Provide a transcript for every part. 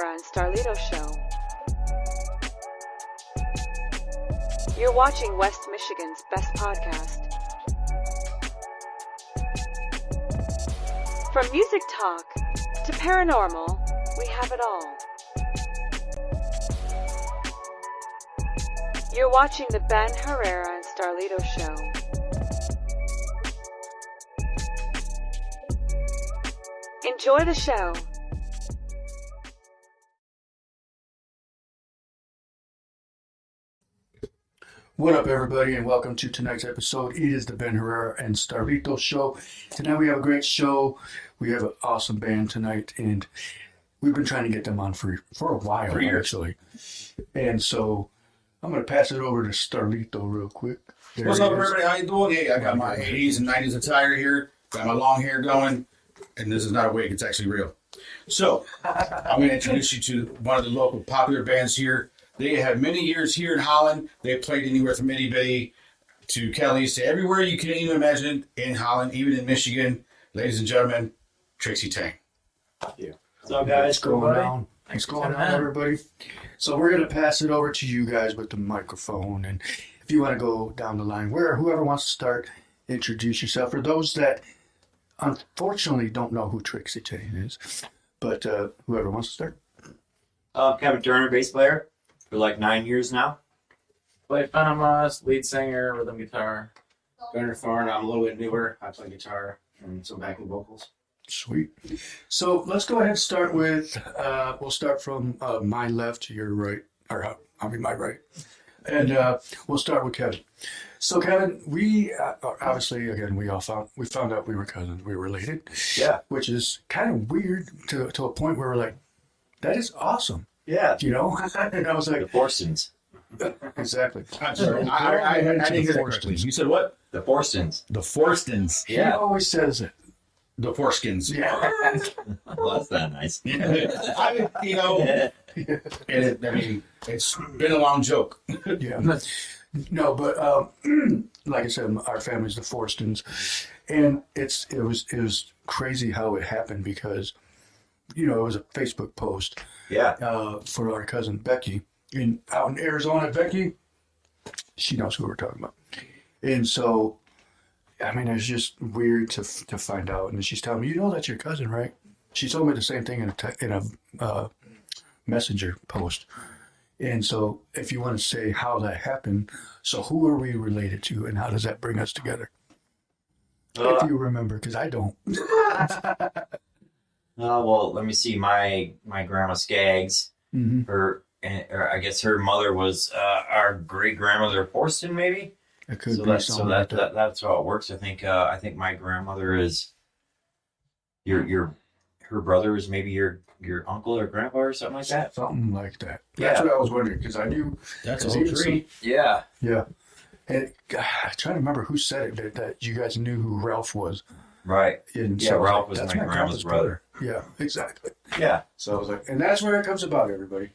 and Starlito Show. You're watching West Michigan's best podcast. From music talk to paranormal, we have it all. You're watching the Ben Herrera and Starlito Show. Enjoy the show. What up, everybody, and welcome to tonight's episode. It is the Ben Herrera and Starlito Show. Tonight we have a great show. We have an awesome band tonight, and we've been trying to get them on for a while, actually. And so I'm going to pass it over to Starlito real quick. What's up, everybody? How you doing? Hey, I got my 80s and 90s attire here. Got my long hair going, and this is not a wig. It's actually real. So I'm going to introduce you to one of the local popular bands here. They have many years here in Holland. They played anywhere from Itty Bitty to Kelly's to everywhere you can even imagine in Holland, even in Michigan. Ladies and gentlemen, Trixie Tang. Yeah. What's up, guys? What's going on? What's going on, everybody? So we're going to pass it over to you guys with the microphone. And if you want to go down the line, whoever wants to start, introduce yourself. For those that unfortunately don't know who Trixie Tang is, but whoever wants to start. Kevin Turner, bass player for like 9 years now. Blake Venomous, lead singer, rhythm guitar. Gunnar Thorne, I'm a little bit newer. I play guitar and some backing vocals. Sweet. So let's go ahead and start with, we'll start from my left to your right, or my right. And we'll start with Kevin. So Kevin, we obviously, again, we found out we were cousins, we were related. Yeah. Which is kind of weird to a point where we're like, that is awesome. Yeah. You know? And I was The like, Forstons. exactly. I'm sorry. I didn't hear that correctly. You said what? The Forstons. The Forstons. He always says it. The Foreskins. Yeah. Well, that's not nice. It's been a long joke. Yeah. No, but like I said, our family's the Forstons, and it was crazy how it happened because, it was a Facebook post. Yeah. For our cousin Becky out in Arizona. Becky, she knows who we're talking about, and so, I mean, it's just weird to find out. And she's telling me, that's your cousin, right? She told me the same thing in a messenger post. And so, if you want to say how that happened, so who are we related to, and how does that bring us together? If you remember, because I don't. Well, let me see. My grandma Skaggs, Mm-hmm. I guess her mother was our great grandmother Forston, maybe. It could So be that's something like that. that's how it works. I think my grandmother is her brother is maybe your uncle or grandpa or something like that. Something like that. Yeah. That's what I was wondering, because I knew. That's 'cause all he was three. Yeah. Yeah. And I'm trying to remember who said it, that you guys knew who Ralph was. Right. And Yeah, so I Ralph was that's my grandma's brother. Yeah, exactly. Yeah. So I was like, and that's where it comes about, everybody.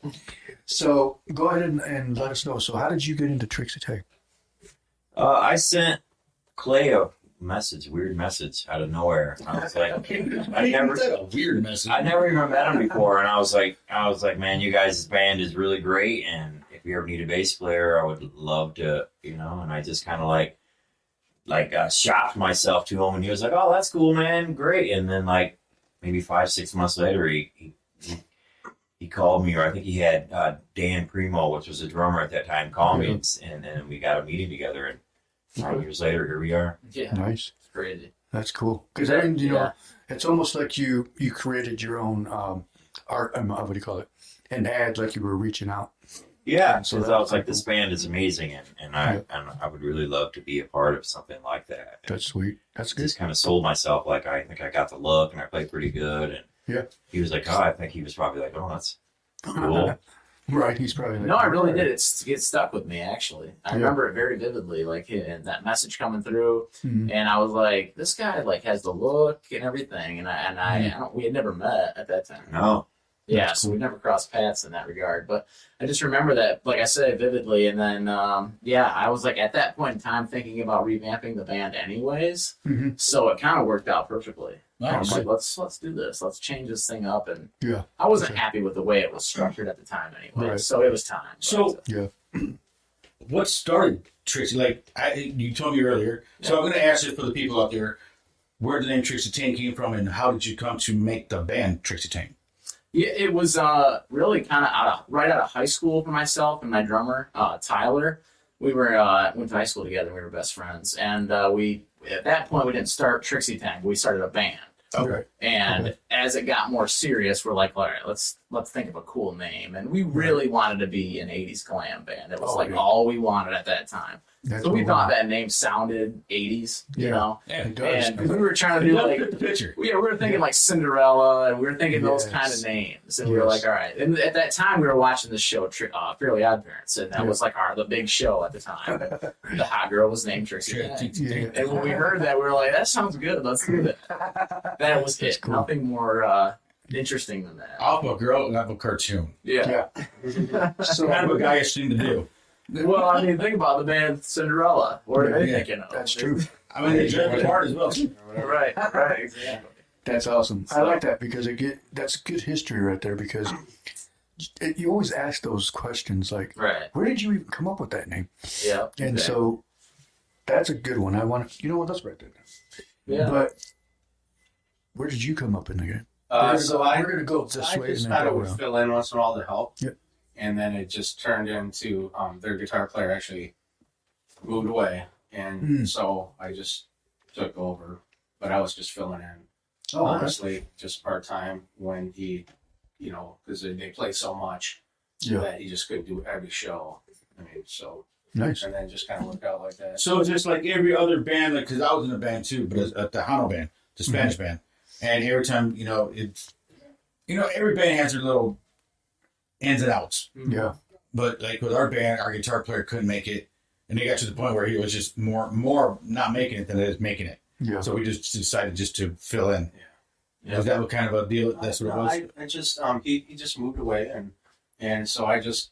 So go ahead and let us know. So how did you get into Trixie Tang? I sent Clay a weird message out of nowhere. I was like, A weird message. I never even met him before, and I was like, man, you guys' band is really great, and if you ever need a bass player, I would love to, and I just kind of like shocked myself to him, and he was like, oh, that's cool, man, great, and then like maybe 5-6 months later, he called me, or I think he had Dan Primo, which was a drummer at that time, call me, and then we got a meeting together, and 9 years later, here we are. Yeah. Nice. It's crazy. That's cool. Because it's almost like you created your own art. What do you call it? An ad, like you were reaching out. Yeah, So so I was like, this band is amazing, and I would really love to be a part of something like that. That's sweet. That's good. Just kind of sold myself like I think I got the look and I played pretty good. And Yeah. he was like, oh, I think he was probably like, oh, that's cool. Right. He's probably like, No, I really did. It stuck with me, actually. I Yeah. remember it very vividly, and that message coming through. Mhm. And I was like, this guy, has the look and everything. And we had never met at that time. No, Yeah, That's so cool. we never crossed paths in that regard. But I just remember that, like I said, vividly. And then, I was like at that point in time thinking about revamping the band anyways. Mm-hmm. So it kind of worked out perfectly. I was Nice. like, let's do this. Let's change this thing up. And Yeah. I wasn't Okay. happy with the way it was structured at the time anyway. Right. So it was time. So- Yeah. What started Trixie? Like you told me earlier. So I'm going to ask it for the people out there. Where the name Trixie Tang came from, and how did you come to make the band Trixie Tang? Yeah, it was really kind of right out of high school for myself and my drummer, Tyler. We were went to high school together. We were best friends, and we at that point we didn't start Trixie Tang. We started a band. Okay. And as it got more serious, we're like, all right, let's think of a cool name. And we really wanted to be an '80s glam band. It was Oh, like yeah. all we wanted at that time. That's So we what thought that name sounded '80s, you Yeah. know. Yeah, it does. And 'cause we were trying to it do does like fit the picture. we were thinking Yeah. like Cinderella, and we were thinking those Yes. kind of names, and we were Yes. like, all right. And at that time, we were watching the show Fairly Odd Parents, and that Yeah. was like the big show at the time. The hot girl was named Trixie. Tang. Yeah. And when we heard that, we were like, that sounds good. Let's do that. That was That's it. cool. Nothing more interesting than that. Off a girl and off a cartoon. Yeah. So Kind of a guyish thing to do. Well, I mean, think about the band Cinderella. What are they Yeah, thinking of? that's true. I mean, they dress the part as well. Right, exactly. That's awesome. I like that because that's good history right there because you always ask those questions like, Right. where did you even come up with that name? Yeah. And so that's a good one. I want to, what, let's write that down. Yeah. But where did you come up in the game? So I we're gonna go this I way just and then thought it go would around. fill in once in a while to help. Yep. And then it just turned into their guitar player actually moved away, and so I just took over. But I was just filling in, Oh, okay. honestly, just part time when he, because they play so much Yeah. that he just couldn't do every show. I mean, so Nice. and then just kind of worked out like that. So just like every other band, because I was in a band too, but at the Hano band, the Spanish band, and every time it's, every band has their little ins and outs. Yeah. But like with our band, our guitar player couldn't make it, and it got to the point where he was just more not making it than it is making it. Yeah. So we just decided just to fill in. Yeah. Was that what kind of a deal? That's what it No, was. I just he just moved away, and so I just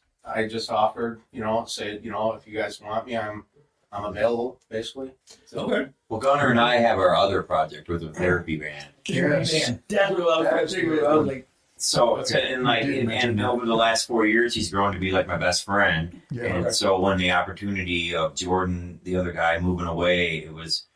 offered, say, if you guys want me, I'm available, basically. So, Okay. Well, Gunnar and I have our other project with a therapy band. Yes. That's what I was trying to figure out. I was like, So, Okay. and over the last 4 years, he's grown to be like my best friend. Yeah. And so when the opportunity of Jordan, the other guy, moving away, it was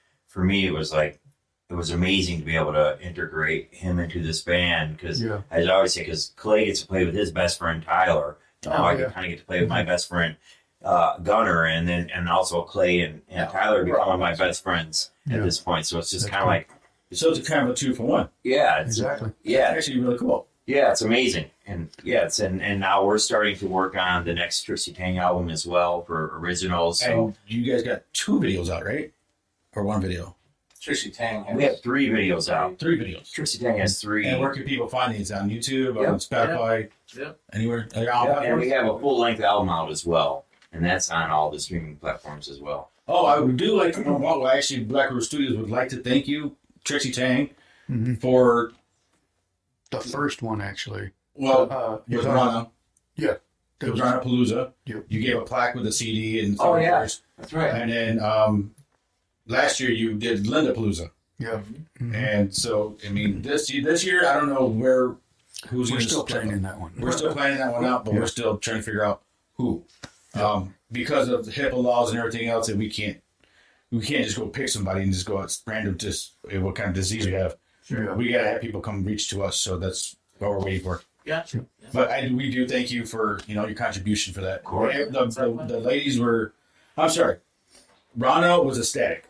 amazing to be able to integrate him into this band because, Yeah. as I always say, because Clay gets to play with his best friend Tyler. Now Oh, I yeah. kind of get to play with my best friend Gunnar, and also Clay and Tyler becoming my best friends Yeah. at this point. So it's just That's kind of cool. like, so it's a kind of a 2-for-1. yeah, it's Exactly. yeah, Actually, really cool. yeah, it's amazing, and and now we're starting to work on the next Trixie Tang album as well for originals. So And you guys got 2 videos out, right? Or 1 video? Trixie Tang has we have 3 videos out. 3 videos. Trixie Tang has 3. And where can people find these? On YouTube, Yep. on Spotify, Yep. anywhere? Are they Yeah, all and platforms? we have a full length album out as well, and that's on all the streaming platforms as well. Oh, I would do like to know. Well, actually, Black River Studios would like to thank you, Trixie Tang, hmm for The first one, actually. with Rana. Yeah. It was Rana Palooza. Yep. You gave a plaque with a CD and Oh, some yeah. pictures. That's right. And then last year you did Linda Palooza. Yeah. Mhm. And so, I mean, this year, I don't know who's We're going still to playing in that one. We're still planning that one out, but Yeah. we're still trying to figure out who. Because of the HIPAA laws and everything else, that we can't just go pick somebody and just go it's random, just what kind of disease you have. Yeah. We gotta have people come reach to us, so that's what we're waiting for. Gotcha. But we do thank you for your contribution for that. course. The ladies were, I'm sorry, Rana was ecstatic.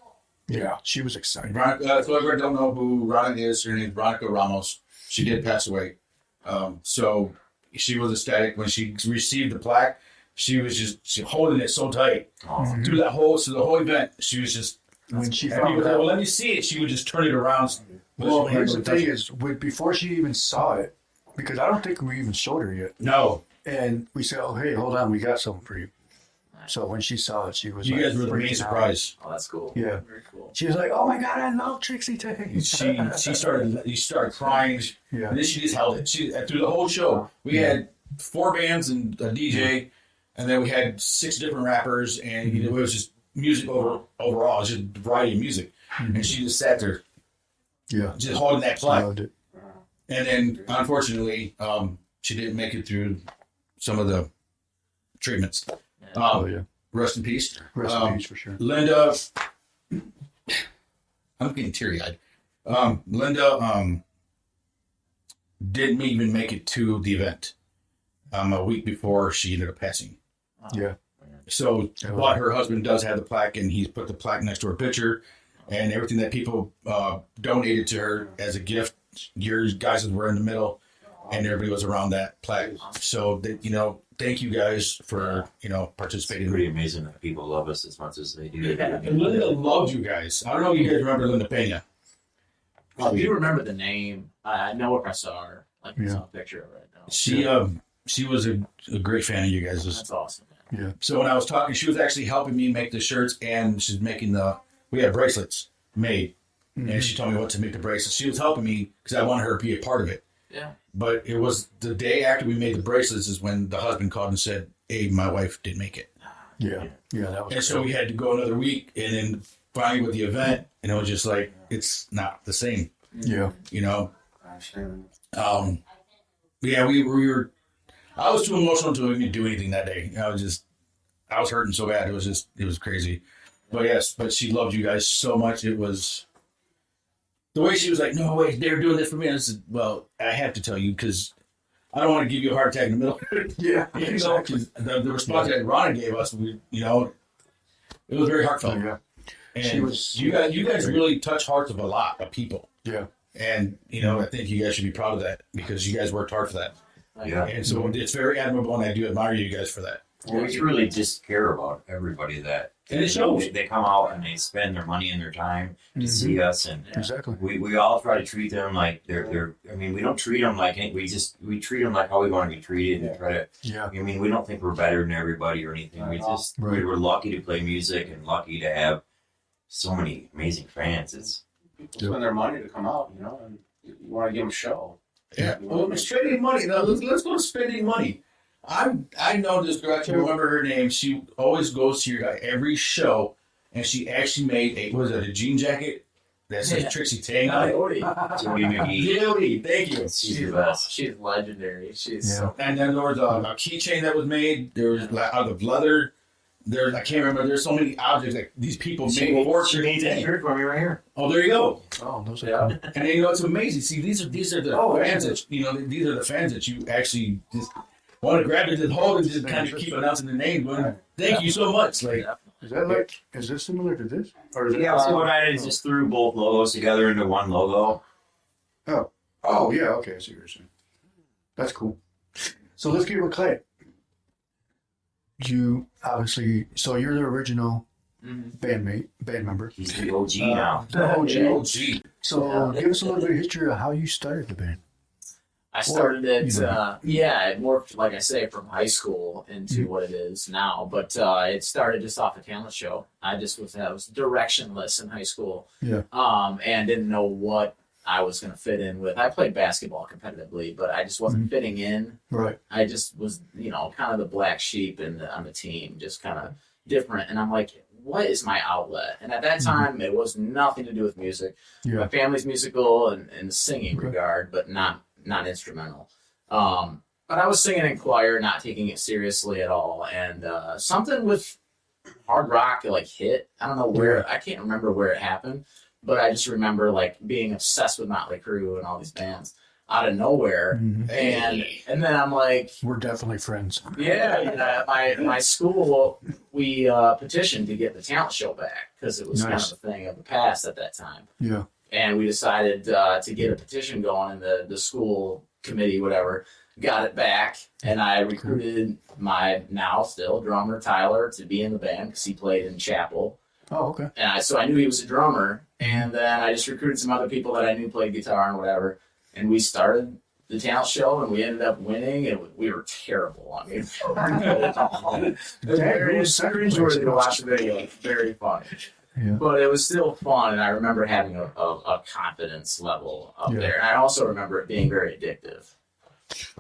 Yeah. She was excited. Whoever don't know who Rana is, her name is Veronica Ramos. She did pass away. So she was ecstatic when she received the plaque. She was just holding it so tight Awesome. through the whole event. She was just. When she And people found said, well, out. let me see it. She would just turn it around. Well, here's the thing is, before she even saw it, because I don't think we even showed her yet, No. and we said, "Oh, hey, hold on, we got something for you." So when she saw it, she was You like, guys were the main freaking out. surprise. Oh, that's cool. Yeah. Very cool. She was like, "Oh my god, I love Trixie Tang." She started crying. Yeah. And then she just held it. Through the whole show, we had 4 bands and a DJ, and then we had 6 different rappers, and it was just music overall. It was just a variety of music. And she just sat there, Yeah. just holding that I plaque. loved it. And then, unfortunately, she didn't make it through some of the treatments. Oh yeah. Rest in peace. Rest in peace for sure. Linda, I'm getting teary-eyed. Linda didn't even make it to the event a week before she ended up passing. Yeah. So, but her husband does have the plaque, and he's put the plaque next to her picture, and everything that people donated to her as a gift. Your guys were in the middle, and everybody was around that plaque. So, thank you guys for participating. It's pretty amazing that people love us as much as they do. And Linda loved you guys. I don't know if you guys remember Linda Pena. I do remember the name. I know if I saw her. Like, I saw a picture of her right now. She was a great fan of you guys. That's awesome, man. Yeah. So when I was talking, she was actually helping me make the shirts, and she's making we had bracelets made, and she told me what to make the bracelets. She was helping me because I wanted her to be a part of it. Yeah. But it was the day after we made the bracelets is when the husband called and said, "Hey, my wife didn't make it." Yeah. Yeah. That was. And so we had to go another week, and then finally with the event, and it was just like, it's not the same, Yeah. Yeah, we were. I was too emotional to even do anything that day. I was hurting so bad. It was crazy. But she loved you guys so much. It was the way she was like, "No way, they're doing this for me." I said, "Well, I have to tell you because I don't want to give you a heart attack in the middle." Yeah. Exactly. The response that Ronna gave us, it was very heartfelt. Yeah. And you guys really touch hearts of a lot of people. Yeah. And I think you guys should be proud of that because you guys worked hard for that. Yeah. And so it's very admirable, and I do admire you guys for that. Well, we really just care about everybody that And it shows. they come out and they spend their money and their time to see us, and Exactly. we all try to treat them like they're. I mean, we don't treat them like we treat them like how we want to be treated, and try to. Yeah. I mean, we don't think we're better than everybody or anything. We're lucky to play music and lucky to have so many amazing fans. It's People spend their money to come out, and you want to give them a show. Yeah. Well, spending money. Now let's go to spending money. I know this girl. I can't remember her name. She always goes to your guy every show, and she actually made a jean jacket that says Trixie Tang on it. Jody McGee. Jody, thank you. She's the best. She's legendary. She's Yeah. so. And then there was a keychain that was made. There was out of leather. I can't remember. There's so many objects that these people made for She made that shirt for me right here. Oh, there you go. Oh, those are Yeah. And then, it's amazing. See, these are the fans that these are the fans that you actually just want to grab it and hold and just kind of keep announcing the name. But thank you so much. Like, Is this similar to this? Or is it? Yeah, so what I did is just threw both logos together into one logo. Oh, yeah. Okay. I see what you're saying. That's cool. So let's get with Clay. You obviously, so you're the original band member. He's the OG now. The OG. OG. So give us a little bit of history of how you started the band. I started it, it morphed, like I say, from high school into Mm-hmm. what it is now. But it started just off a talent show. I was directionless in high school. Yeah. And didn't know what I was going to fit in with. I played basketball competitively, but I just wasn't fitting in. Right. I just was, kind of the black sheep on the team, just kind of different. And I'm like, what is my outlet? And at that time, it was nothing to do with music. Yeah. My family's musical and singing Okay. regard, but not instrumental. But I was singing in choir, not taking it seriously at all. And something with hard rock hit. I don't know where. I can't remember where it happened, but I just remember being obsessed with Motley Crue and all these bands out of nowhere. Mhm. And then I'm like, We're definitely friends. yeah, my school, we petitioned to get the talent show back because it was kind Nice. of a thing of the past at that time. Yeah. And we decided to get a petition going in the school committee, whatever, got it back. And I recruited my now still drummer, Tyler, to be in the band because he played in chapel. Oh, okay. And so I knew he was a drummer. And then I just recruited some other people that I knew played guitar and whatever. And we started the talent show, and we ended up winning, and we were terrible. I mean, it's very cringeworthy to watch the video. It's very funny. Yeah. But it was still fun, and I remember having a confidence level up Yeah. there. And I also remember it being very addictive,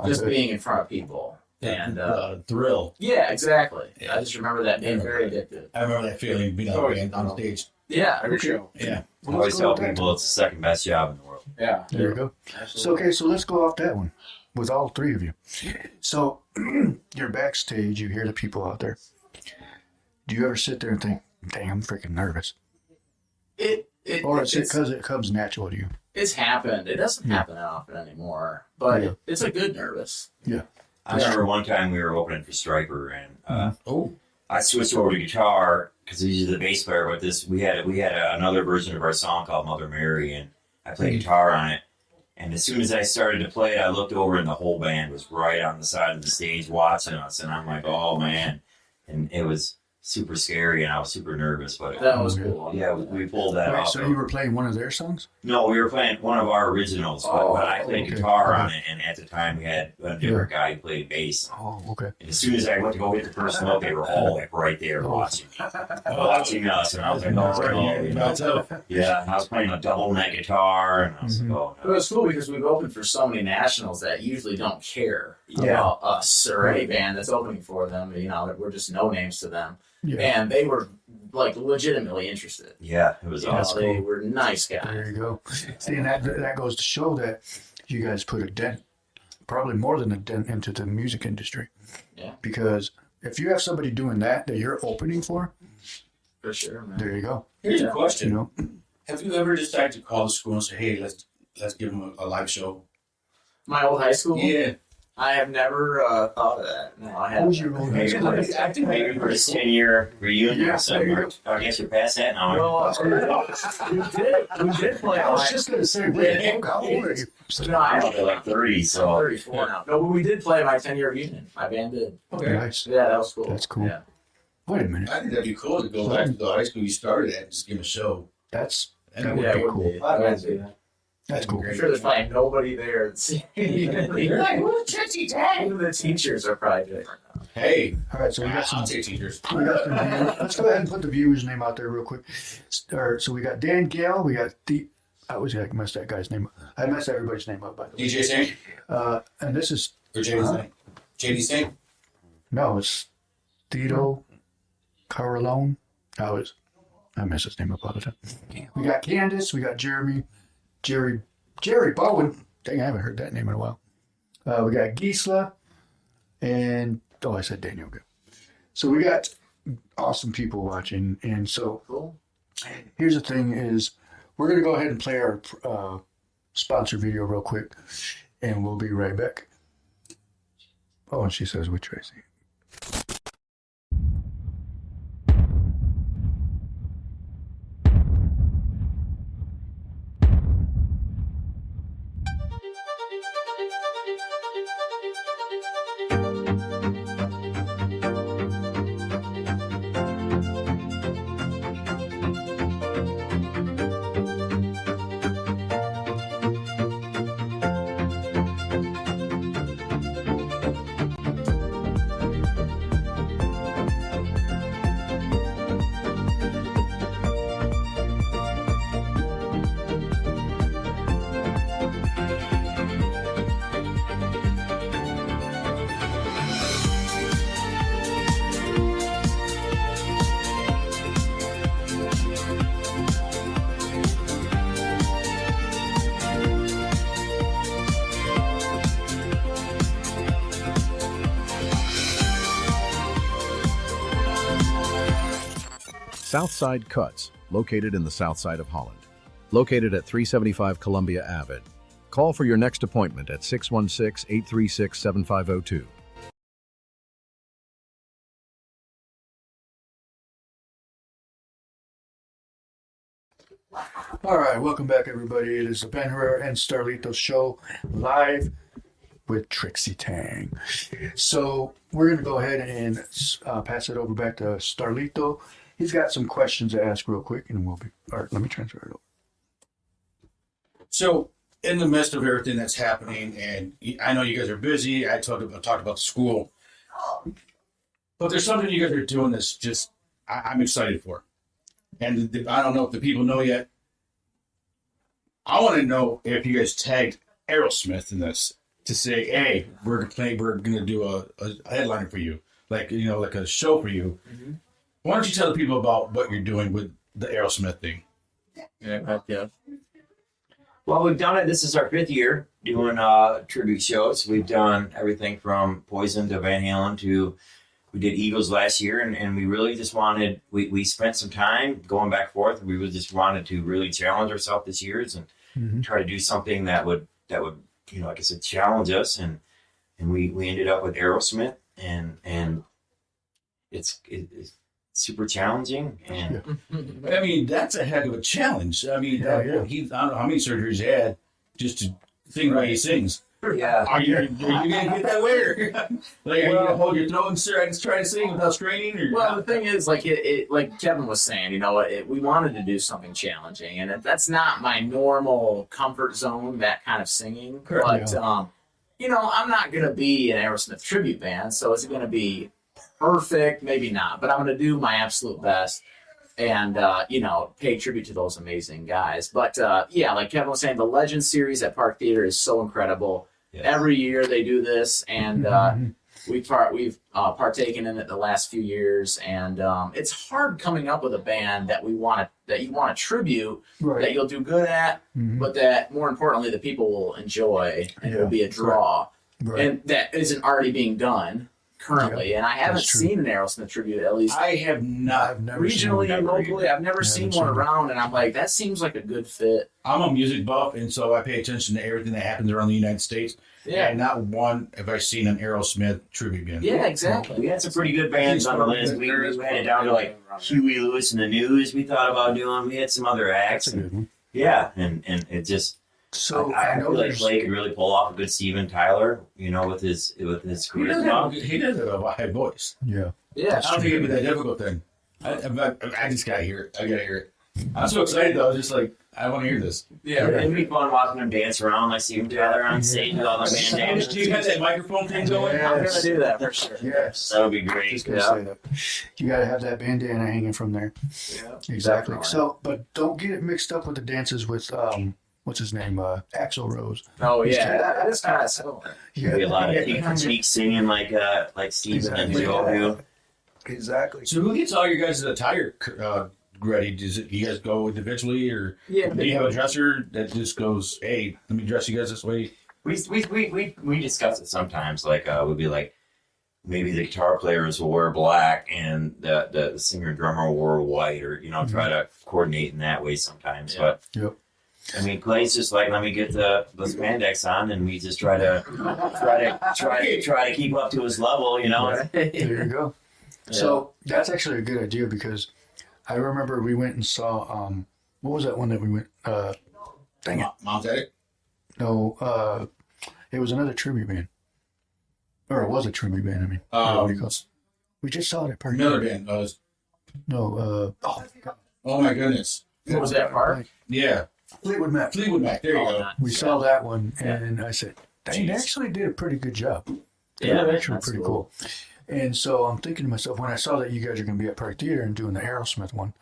just bet. being in front of people. And thrill. yeah, exactly. Yeah. I just remember that being very addictive. I remember that feeling being on stage. Yeah, Every show. Yeah. I always tell people it's the second best job in the world. Yeah. There you go. So, Absolutely. okay, so let's go off that one with all three of you. So, you're backstage, you hear the people out there. Do you ever sit there and think, dang, I'm freaking nervous? Or is it because it comes natural to you? It's happened. It doesn't happen that often anymore, but Yeah. it's a good nervous. Yeah. I remember one time we were opening for Striper, and Oh. I switched over to guitar because he's the bass player. But we had another version of our song called Mother Mary, and I played guitar on it. And as soon as I started to play it, I looked over and the whole band was right on the side of the stage watching us, and I'm like, oh man! And it was super scary, and I was super nervous. But That was cool. yeah, we pulled that Wait, off. so you were playing one of their songs? No, we were playing one of our originals, but I played okay. guitar Okay. on it, and at the time we had a different guy who played bass. Oh, okay. And as soon as I went to go hit the first note, they were all like right there watching us, and I was like, oh, you know, yeah. And I was playing a double neck guitar, and I was like, oh, It no. was cool because we've opened for so many nationals that usually don't care Yeah. about us or any band that's opening for them. You know, that we're just no names to them, Yeah. and they were like legitimately interested. Yeah, it was You know, awesome. they were nice guys. There you go. See, and that goes to show that you guys put a dent, probably more than a dent, into the music industry. Yeah. Because if you have somebody doing that you're opening for, For sure, man. there you go. Here's Yeah. a question. You know. Have you ever decided to call the school and say, hey, let's give them a live show? My old high school. Yeah. I have never thought of that. No, I What was haven't. your old Maybe, high school? I think maybe for his 10-year reunion Yeah, or something. there you I guess you're past that now. Well, we did play. I was just gonna say, wait, how old are you? No, I'm They're like 30, so 34 now. No, but we did play my 10-year reunion. My band did. Okay. Nice. Yeah, that was cool. That's cool. Yeah. Wait a minute. I think that'd be cool to go back to the high school you started at and just give them a show. That And would Yeah, be it would cool. be. That would be. That's cool. I'm sure there's probably nobody there. You're like, who's Trixie Tang? Even the teachers are probably different now. Hey, All right, so we got some. I'll take teachers. We got some viewers. Let's go ahead and put the viewer's name out there real quick. All right, so we got Dan Gale. We got I always messed that guy's name up. I messed everybody's name up, by the way. DJ Singh And this is, or JD Singh? JD Singh? no, it's Tito Carolone. I mess his name up all the time. We got Candace. We got Jeremy. Jerry Bowen. Dang, I haven't heard that name in a while. We got Gisela. And, I said Daniel. Good. So we got awesome people watching. And so Cool. here's the thing is, we're going to go ahead and play our sponsor video real quick. And we'll be right back. Oh, and she says with Tracy. Southside Cuts, located in the south side of Holland. Located at 375 Columbia Ave. Call for your next appointment at 616-836-7502. All right, welcome back, everybody. It is the Ben Herrera and Starlito show live with Trixie Tang. So we're going to go ahead and pass it over back to Starlito. He's got some questions to ask real quick, and we'll be. All right, let me transfer it over. So in the midst of everything that's happening, and I know you guys are busy. I talked about the school, but there's something you guys are doing that's just I'm excited for, and I don't know if the people know yet. I want to know if you guys tagged Aerosmith in this to say, "Hey, we're gonna do a headliner for you, like like a show for you." Mm-hmm. Why don't you tell the people about what you're doing with the Aerosmith thing? Yeah. Well, we've done it. This is our 5th year doing tribute shows. We've done everything from Poison to Van Halen to we did Eagles last year, and we really just wanted. We spent some time going back and forth. We really just wanted to really challenge ourselves this year and try to do something that would like I said, challenge us. And we ended up with Aerosmith, and it's super challenging. And I mean, that's a heck of a challenge. I mean, I don't know how many surgeries he had just to sing the way he sings. yeah. Are you gonna get that way? Like, are you gonna hold your throat and try to sing without straining? Or Well, the thing is, like like Kevin was saying, we wanted to do something challenging, and that's not my normal comfort zone. That kind of singing, but I'm not gonna be an Aerosmith tribute band, so is it gonna be perfect? Maybe not, but I'm gonna do my absolute best and pay tribute to those amazing guys. But like Kevin was saying, the Legend series at Park Theater is so incredible. Yes. Every year they do this, and we've partaken in it the last few years, and it's hard coming up with a band that you want to tribute, that you'll do good at, but that more importantly the people will enjoy, and it will be a draw, and that isn't already being done currently. And I haven't seen an Aerosmith tribute, at least I have not. I've never regionally and locally. I've never seen one seen around, and I'm like, that seems like a good fit. I'm a music buff, and so I pay attention to everything that happens around the United States. Yeah. And not one have I seen an Aerosmith tribute band. Yeah, exactly. We had some pretty good bands on the list. We had it down to like Huey Lewis and the News. We thought about doing. We had some other acts. That's a good one. Yeah, and it just. So I know feel like there's Clay could really pull off a good Steven Tyler, with his He does charisma. have a high voice. yeah. Yeah. I don't think it'd be that difficult then. I just gotta hear it. I gotta hear it. I'm so excited though. Just like I want to hear this. Yeah. It'd be fun watching them dance around like Steven Tyler on stage with all the bandanas. Do you have that microphone thing going? Yeah. I'm gonna do that for sure. Yes. That would be great. Just gonna say that. You gotta have that bandana hanging from there. Yeah. Exactly. Definitely. So, but don't get it mixed up with the dances with what's his name? Axl Rose. Oh yeah, that is kind of similar. Yeah. Be a lot of cheek singing like Steven and Exactly. Joe do. Exactly. So who gets all your guys' attire ready? Does it you guys go individually, or Yeah. do you have a dresser that just goes, "Hey, let me dress you guys this way"? We discuss it sometimes. Like we'd be like, maybe the guitar players will wear black and the singer drummer will wear white, or try to coordinate in that way sometimes. Yeah. But Yep. I mean, Clay's just like, let me get the spandex on, and we just try to keep up to his level, There you go. So that's actually a good idea, because I remember we went and saw what was that one that we went dang it. Mom's at it. No, it was another tribute band. Or it was a tribute band, I mean. What do you call it? We just saw it at Park. Miller Band. No, Oh my goodness. What was that part? Yeah. Fleetwood Mac. Fleetwood Mac. There you Oh, go. nice. We saw that one, and I said, dang, they Jeez. actually did a pretty good job. Yeah, They were actually that's pretty cool. cool. And so I'm thinking to myself, when I saw that you guys are going to be at Park Theater and doing the Aerosmith one,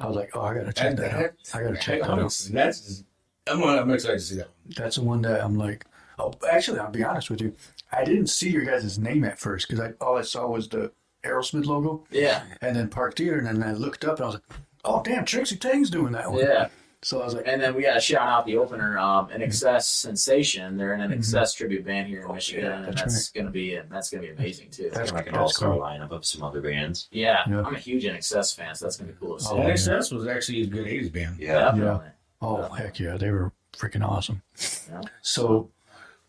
I was like, oh, I got to check that out. I got to check that out. I'm excited to see that one. That's the one that I'm like, oh, actually, I'll be honest with you. I didn't see your guys' name at first, because all I saw was the Aerosmith logo Yeah. and then Park Theater. And then I looked up and I was like, oh, damn, Trixie Tang's doing that one. Yeah. So I was like, And then we got to shout out the opener, an Excess Sensation. They're in an Excess tribute band here in Michigan, and that's gonna be amazing too. That's like an That's all-star cool. lineup of some other bands. Yeah, Yeah. I'm a huge Excess fan, so that's gonna be cool to see. Oh, yeah. NXS was actually a good 80s band. Yeah. Definitely. oh, heck yeah, they were freaking awesome. Yeah. So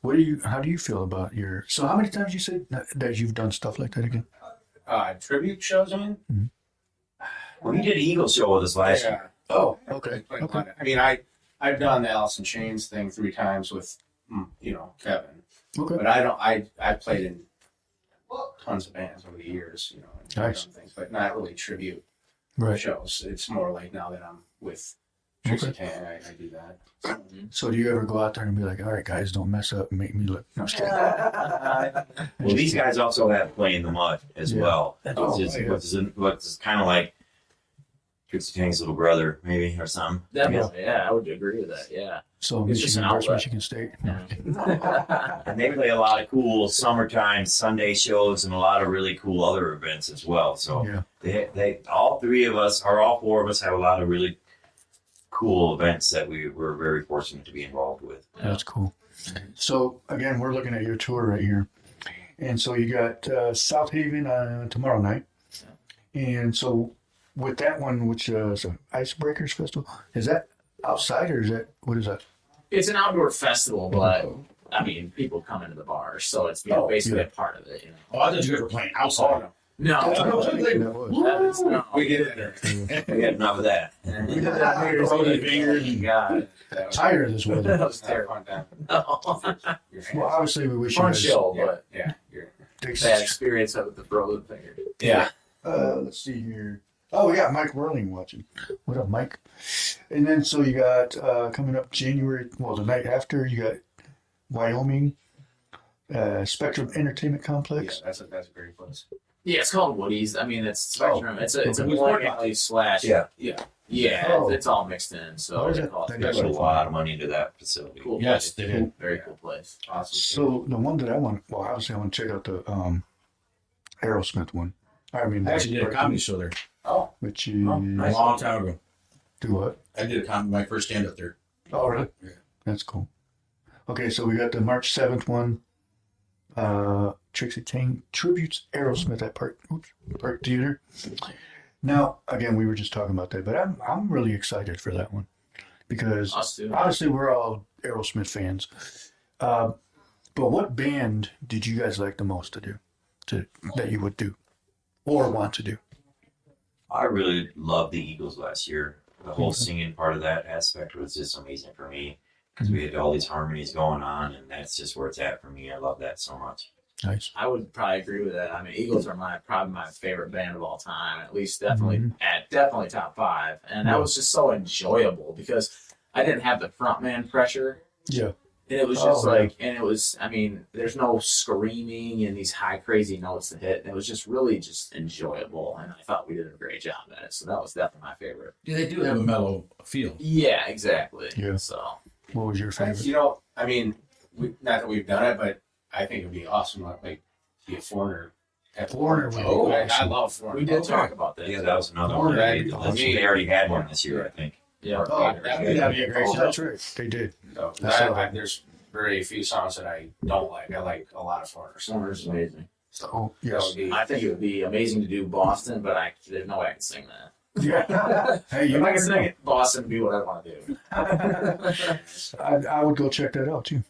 how do you feel about so how many times you said that you've done stuff like that again? Tribute shows, I mean? Well, he did an Eagles show with us last year. Oh, okay. Quite a Okay. lot. I mean, I've done the Alice in Chains thing 3 times with, Kevin. Okay. But I played in tons of bands over the years, and Nice. done things, but not really tribute Right. shows. It's more like now that I'm with Trixie Okay. can, I do that. So do you ever go out there and be like, all right, guys, don't mess up and make me look? No, I'm just kidding. Well, these guys also have Play in the Mud as Yeah. well. Oh, Which is, yeah. which is kind of like Trixie Tang's little brother, maybe, or something. Definitely, yeah, I would agree with that. Yeah. So It's just Michigan an versus outlet. Michigan State. And they play a lot of cool summertime Sunday shows and a lot of really cool other events as well. So Yeah. they all three of us, or all four of us, have a lot of really cool events that we were very fortunate to be involved with. That's cool. So again, we're looking at your tour right here, and so you got South Haven tomorrow night, and so with that one, which is an Icebreakers Festival, is that outside or is that what is that? It's an outdoor festival, but I mean, people come into the bars, so it's basically yeah. a part of it. You know. Oh, I thought you guys were playing outside. No, That's what I was thinking that was. that is no. We get in there. We had enough of that. We did that New Year's Frozen Eve. fingers. God, That was, Tired of this that weather. was terrible. fun time. No. Your hands. Well, obviously we wish you Fun guys. show, Yeah, but yeah. You're, bad experience with the frozen finger. Yeah. Let's see here. Oh, we got Mike Whirling watching. What up, Mike? And then so you got coming up January. Well, the night after you got Wyoming Spectrum Entertainment yeah, Complex. that's a great place. Yeah, it's called Woody's. I mean, it's Spectrum. It's a okay. bowling alley slash. Yeah. Yeah. Yeah, Oh. it's all mixed in. So What is they it? call it They They got put a Spectrum. lot of money into that facility. Cool Yes, place. they did. Very cool place. Awesome. So the one that I want, well, obviously I want to check out the Aerosmith one. I mean, I actually did a comedy show there Oh, which is Oh, a nice. long time ago. do what? I did my first stand up there. Oh, really? Yeah. That's cool. Okay, so we got the March 7th one. Trixie Tang tributes Aerosmith at Park Theater. Now, again, we were just talking about that, but I'm really excited for that one because Us too. obviously we're all Aerosmith fans. But what band did you guys like the most to do, that you would do, or want to do? I really loved the Eagles last year. The whole singing part of that aspect was just amazing for me because we had all these harmonies going on, and that's just where it's at for me. I love that so much. Nice. I would probably agree with that. I mean, Eagles are probably my favorite band of all time. At least definitely definitely top 5. And that was just so enjoyable because I didn't have the frontman pressure. Yeah. And it was just Oh, yeah. like, and it was, I mean, there's no screaming and these high crazy notes to hit. And it was just really just enjoyable. And I thought we did a great job at it. So that was definitely my favorite. Yeah, they do have a mellow feel. Yeah, exactly. Yeah. So What was your favorite? you know, I mean, not that we've done it, but I think it'd be awesome to like be a foreigner. Foreigner would be Oh, I awesome. love foreigner. we did talk about that. Yeah, that was another Oh, one. that'd They, be awesome. they already had one this year, I think. Yeah. Oh, that'd be a great Oh, show. that's right. They did. So, That's all. there's very few songs that I don't like. I like a lot of foreigner Summer's songs. amazing. So Oh, that yes. would be. I think it would be amazing to do Boston, but there's no way I can sing that. Yeah. Hey, you If I never can sing know. it, Boston would be what I want to do. I would go check that out too.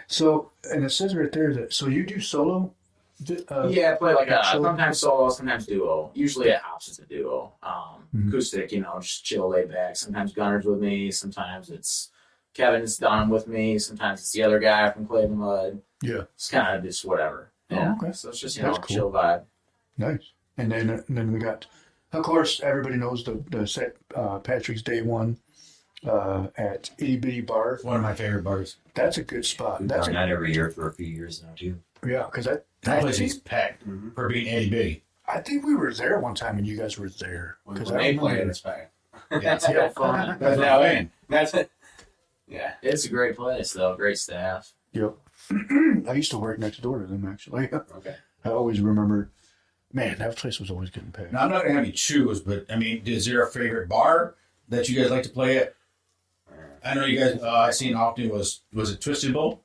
So, and it says right there that so you do solo. Yeah, I play like a So- sometimes solo, sometimes duo. Usually it opts a duo. Mhm. Acoustic, just chill, laid back. Sometimes Gunner's with me. Sometimes it's Kevin's done with me. Sometimes it's the other guy from Clay the Mud. Yeah. It's kind of just whatever. Oh, Yeah. okay. So it's just That's cool. chill vibe. Nice. And then we got, of course, everybody knows the St. Patrick's Day one at Itty Bitty Bar. One of my favorite bars. That's a good spot. We've That's done that every year for a few years now, too. yeah, because That I place think, is packed for being itty bitty. I think we were there one time and you guys were there. When 'Cause they I play it, remember- it's fine. That's Yeah. fun. That's now in. That's it. Yeah. It's a great place though. Great staff. Yep. I used to work next door to them actually. Okay. I always remember, man, that place was always getting paid. Now, I'm not going to have you choose, but I mean, is there a favorite bar that you guys like to play at? I know you guys, I seen often was it Twisted Bowl?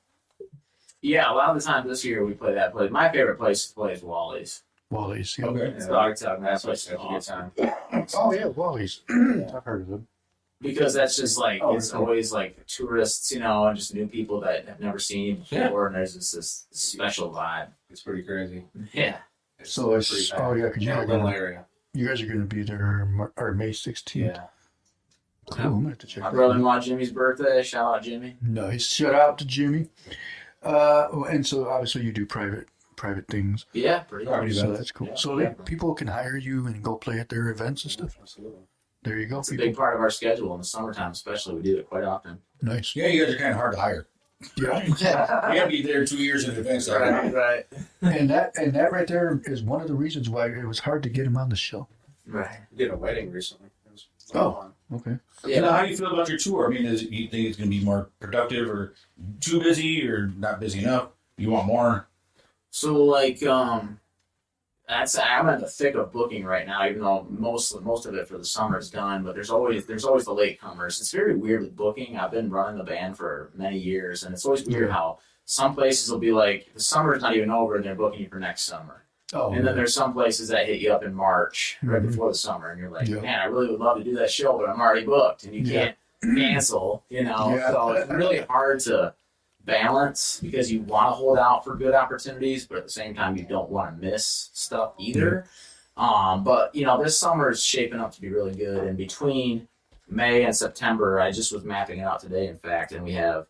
Yeah, a lot of the time this year we play that place. My favorite place to play is Wally's. Wally's. Yep. Okay. It's Dog Tug. That That's place is a good awesome. time. Oh yeah, Wally's. I've heard of them. Because that's just like Oh, it's okay. always like tourists, and just new people that have never seen you before, and there's just this special vibe. It's pretty crazy. Yeah, So it's pretty oh yeah, because yeah, a little area. you guys are going to be there May 16th. Yeah. Cool. I'm gonna have to check. my that brother-in-law Jimmy's birthday. Shout out Jimmy. Nice. Shout out to Jimmy. And so obviously you do private things. Yeah, pretty Alright. much. So that's cool. Yeah. So people can hire you and go play at their events and stuff. Absolutely. There you go, It's a people. big part of our schedule in the summertime, especially. We do it quite often. Nice. Yeah, you guys are kind of hard to hire. Yeah. You gotta be there 2 years in advance. Right. and that right there is one of the reasons why it was hard to get him on the show. Right. We did a wedding recently. It was Oh. fun. Okay. You know, how do you feel about your tour? I mean, you think it's going to be more productive or too busy or not busy enough? You want more? So like I'm in the thick of booking right now, even though most of it for the summer is done. But there's always the latecomers. It's very weird with booking. I've been running the band for many years, and it's always weird how some places will be like the summer's not even over and they're booking you for next summer. Oh. And then there's some places that hit you up in March, right Mhm. before the summer, and you're like, Yeah. man, I really would love to do that show, but I'm already booked, and you Yeah. can't cancel, you know. Yeah. So it's really hard to balance because you want to hold out for good opportunities, but at the same time, you don't want to miss stuff either. But you know, this summer is shaping up to be really good, and between May and September, I just was mapping it out today, in fact, and we have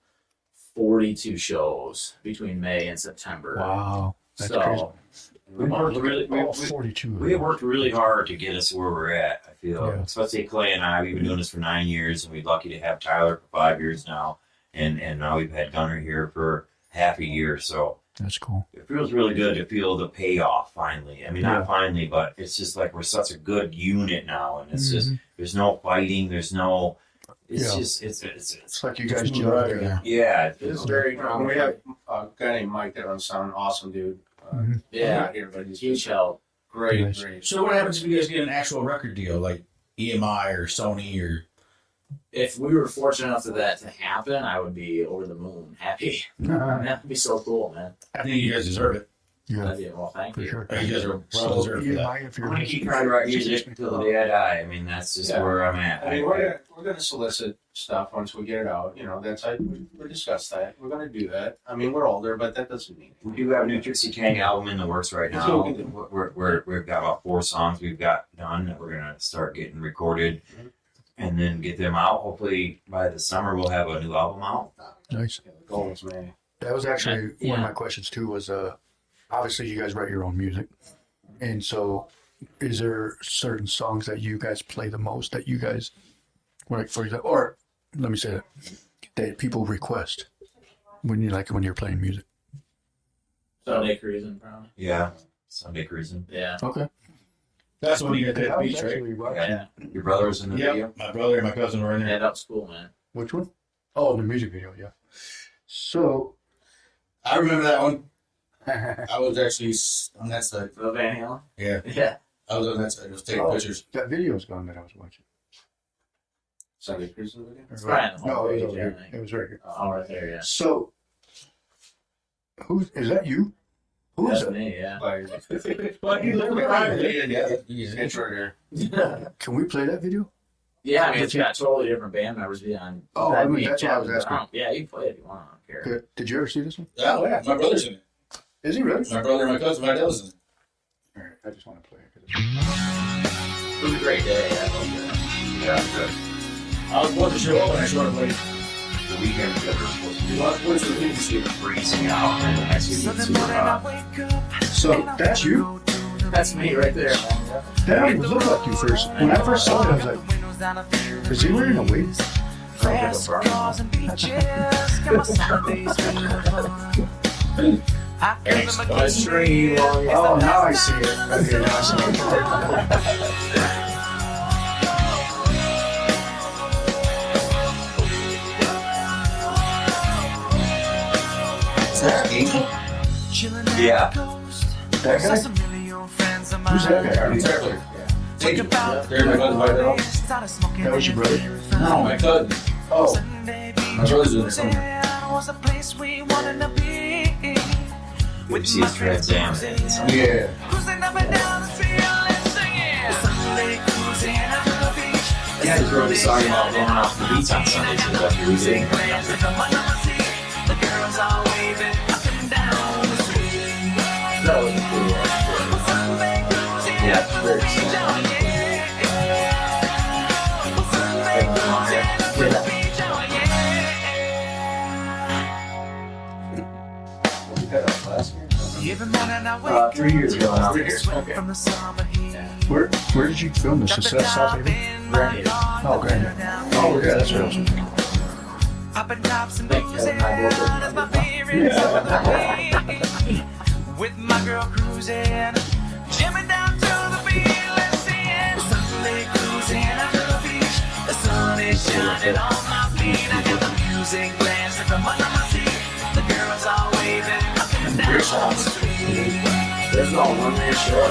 42 shows between May and September. Wow. That's So. crazy. We worked really, Oh, 42. we worked really hard to get us where we're at. I feel, Yeah. especially Clay and I. We've been doing this for 9 years, and we're lucky to have Tyler for 5 years now, and now we've had Gunner here for half a year. So That's cool. it feels really good to feel the payoff finally. I mean, Yeah. not finally, but it's just like we're such a good unit now, and it's just there's no fighting, there's no. It's Yeah. just it's It's like you guys Smooth gel ride, together. yeah. It's very And we have a guy named Mike that runs sound, awesome dude. Mhm. yeah, Not here, but he's huge help. great, Nice. great. So what happens if you guys get an actual record deal like EMI or Sony or? If we were fortunate enough for that to happen, I would be over the moon, happy. That'd be so cool, man. I think you guys deserve it. Yeah, That'd be, well, thank for you. sure. You guys are well So, deserved for that. EMI, if I'm you're gonna keep trying to write music until the day I die. I mean, that's just Yeah. where I'm at. I mean, we're gonna solicit stuff once we get it out. You know, that's we discussed that. We're gonna do that. I mean, we're older, but that doesn't mean. We do have a new Trixie Tang album in the works right That's now. what we can We've got about 4 songs we've got done that we're gonna start getting recorded, and then get them out. Hopefully by the summer we'll have a new album out. Nice. Yeah, the goal is May. That was actually one of Yeah. my questions too. Was obviously you guys write your own music, and so is there certain songs that you guys play the most that you guys, like for example, or let me say that people request when you're playing music? Sunday cruising, probably. Yeah, Sunday Cruising. Yeah. Okay. That's when you get That that was beach, right? actually right. Yeah. Your brother was in the video. Yep. My brother and my cousin were in Yeah, there. that was cool, man. Which one? Oh, the music video. Yeah. So. I remember that one. I was actually on that side. The Van Halen? Yeah, Yeah. I was on that side. I was taking Oh, pictures. that video's gone that I was watching. Sunday cruising video. It's fine. No, it was Yeah, over here. I think. It was right here. Oh, right there, yeah. So, is that you? Who is That's that? me, yeah. Well, you look right. Yeah, It's right here. Can we play that video? Yeah, I mean, it's got totally different band members behind. Oh, I mean, that's what I was asking. Yeah, you can play it if you want. I don't care. Good. Did you ever see this one? Oh yeah, my brother's in it. Is he really? My brother and my cousin, my dad was in it. All right, I just want to play it. It was a great day. I love that. Yeah, good. I was supposed to show up and I showed up late. The weekend we were supposed to do What's the thing to see? freezing out, and the next week it's super hot. So that's you. That's me right there, man. That don't even look like you first. When I first saw it, I was like, is he wearing a wig? Oh, now I see it. Okay, now I see it. Yeah. That guy? Who's that guy? Exactly. Thank you. There's my cousin, my dad. That was your brother? No, my cousin. Oh, My brother's in there somewhere. Good to see his Trans Am. Yeah. Yeah, he's wrote a song about going off the beach on Sunday, so that's what we sing. That was cool. Yeah, very exciting. We had our last year. 3 years ago now. where did you film this? Is that South Haven? Granted, Oh, great. Oh, yeah, that's what I was thinking. thank Kevin and I both With my girl cruising, jamming down to the beat, let's sing it. Sunday cruising under the beach, the sun is shining on my feet. I got the music blasting from under my seat. The girls are waving up and down the street. There's no one-man show.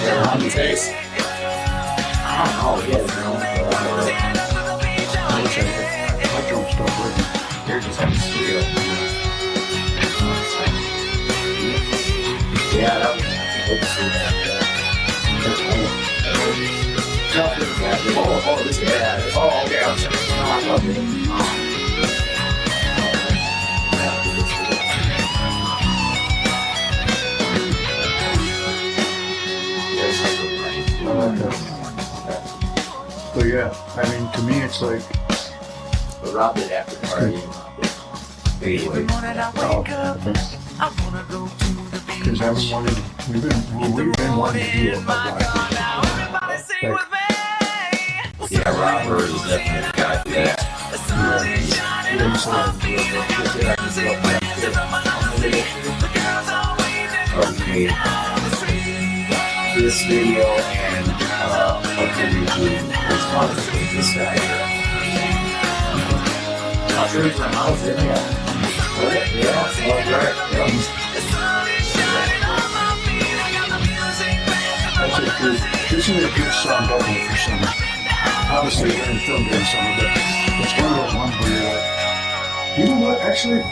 They're on the face. I don't know. Yeah, I wish I had my drum stuff with me. You're just having studio. yeah, that was good to see that. Oh, this yeah. Oh, okay. I'm sorry. No, I love it. But yeah, I mean, to me, it's like, But Rob did after party. Every morning I wake up, I wanna go to the beach. because we've been wanting to do a live video. Now everybody sing with me. Yeah, Robert is definitely the guy for that. The sun is shining on my feet. I got the music blasting from under my seat. The girls are waving Okay, down the street. this video and what can we do was sponsored with this guy here. I'll show you some house in here. The sun is shining on my feet. I got the music blasting from That's a good, this is a good song definitely for summer. Obviously, we're in film during summer, but it's one of those ones where you're like, you know what? Actually, I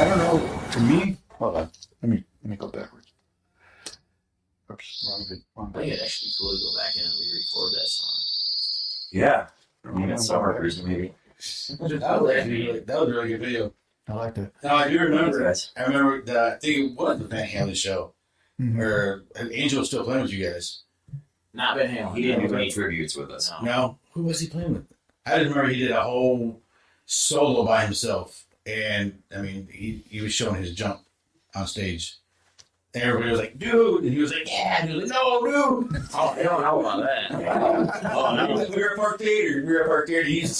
don't know. To me, hold on. Let me go backwards. Oops, wrong vid. I think it'd actually be cool to go back in and re-record that song. Yeah, I mean, it's summer cruising maybe. That was a really good video. I like that. Now I do remember. Guys. I remember the I think it was the Ben Herrera Show, Mhm. where Angel was still playing with you guys. Not Ben Halen. He didn't do any tributes with us. No. No, who was he playing with? I just remember he did a whole solo by himself, and I mean he was showing his jump on stage. And everybody was like, "Dude," and he was like, "Yeah," and he was like, "No, dude." Oh, I don't know about that. Oh, no. We were at Park Theater. He was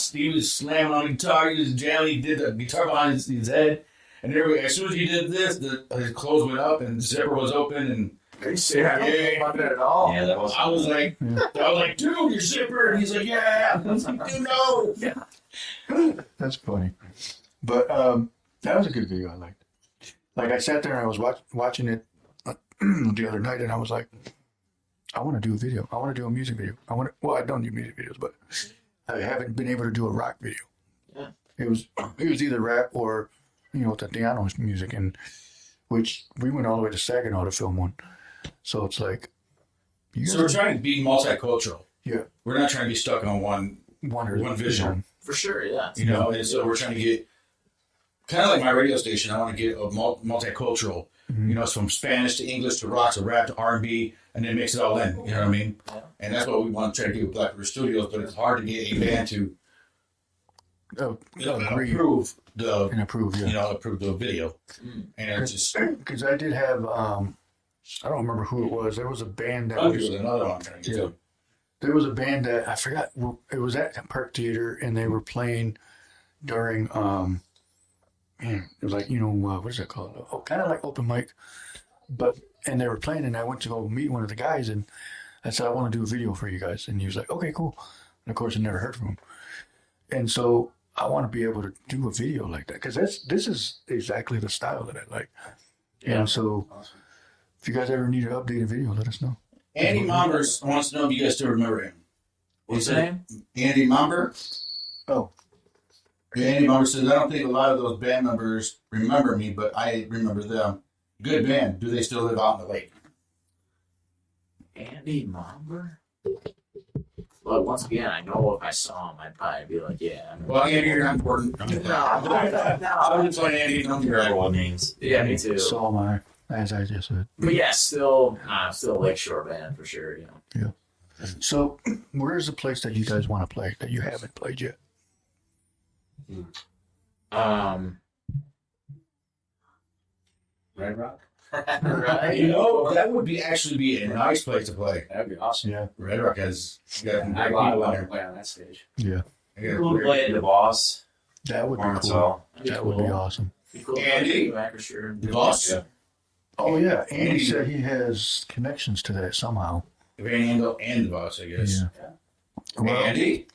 slamming on the guitar. He was jamming. He did the guitar behind his head. And everybody, as soon as he did this, his clothes went up and the zipper was open. And I don't know about that at all. Yeah, that was. I was like, dude, your zipper. And he's like, yeah. I was like, dude, no. That's funny. But that was a good video. I liked. Like I sat there and I was watching it the other night, and I was like, I want to do a video. I want to do a music video. Well, I don't do music videos, but I haven't been able to do a rock video. Yeah. It was either rap or Tatiano's music, and which we went all the way to Saginaw to film one. So it's like, So we're trying to be multicultural. Yeah. We're not trying to be stuck on one vision. For sure, yeah. You know, and so we're trying to get kind of like my radio station. I want to get a multicultural. Mhm. You know, it's from Spanish to English to rock to rap to R&B, and then mix it all in. You know what I mean? Yeah. And that's what we want to try to do with Black River Studios. But it's hard to get a band to Agree approve the and approve. Yeah. approve the video. And it's just Because I did have, I don't remember who it was. There was a band that oh, was, here's another one I'm trying to get to. there was a band that I forgot. It was at Park Theater, and they were playing during, it was like, what is that called? Oh, kind of like open mic, and they were playing, and I went to go meet one of the guys, and I said, I want to do a video for you guys. And he was like, okay, cool. And of course, I never heard from him. And so I want to be able to do a video like that, because this is exactly the style that I like. Yeah. And so if you guys ever need an updated video, let us know. Andy Mombers wants to know if you guys still remember him. What's the name? Andy Momber. Oh. Andy Momber says, I don't think a lot of those band members remember me, but I remember them. Good band. Do they still live out in the lake? Andy Momber? Well, once again, I know if I saw him, I'd probably be like, yeah. Well, Andy, you're not important. I was just like Andy. Don't be right. All names. Yeah, me too. So am I, as I just said. But yeah, still Lakeshore band for sure, So where's the place that you guys want to play that you haven't played yet? Red Rock. Right. You know, that would be actually be a nice place to play. That'd be awesome. Yeah. Red Rock has got some I great would people love there. to play on that stage. Yeah. They got Cool to great play at the people. boss. That would be Once cool. all. That would be awesome. Be cool. Andy? Sure. The boss? Yeah. Oh yeah, Andy Andy- said he has connections to that somehow. Van Handel and the boss, I guess. Yeah. Well, Andy?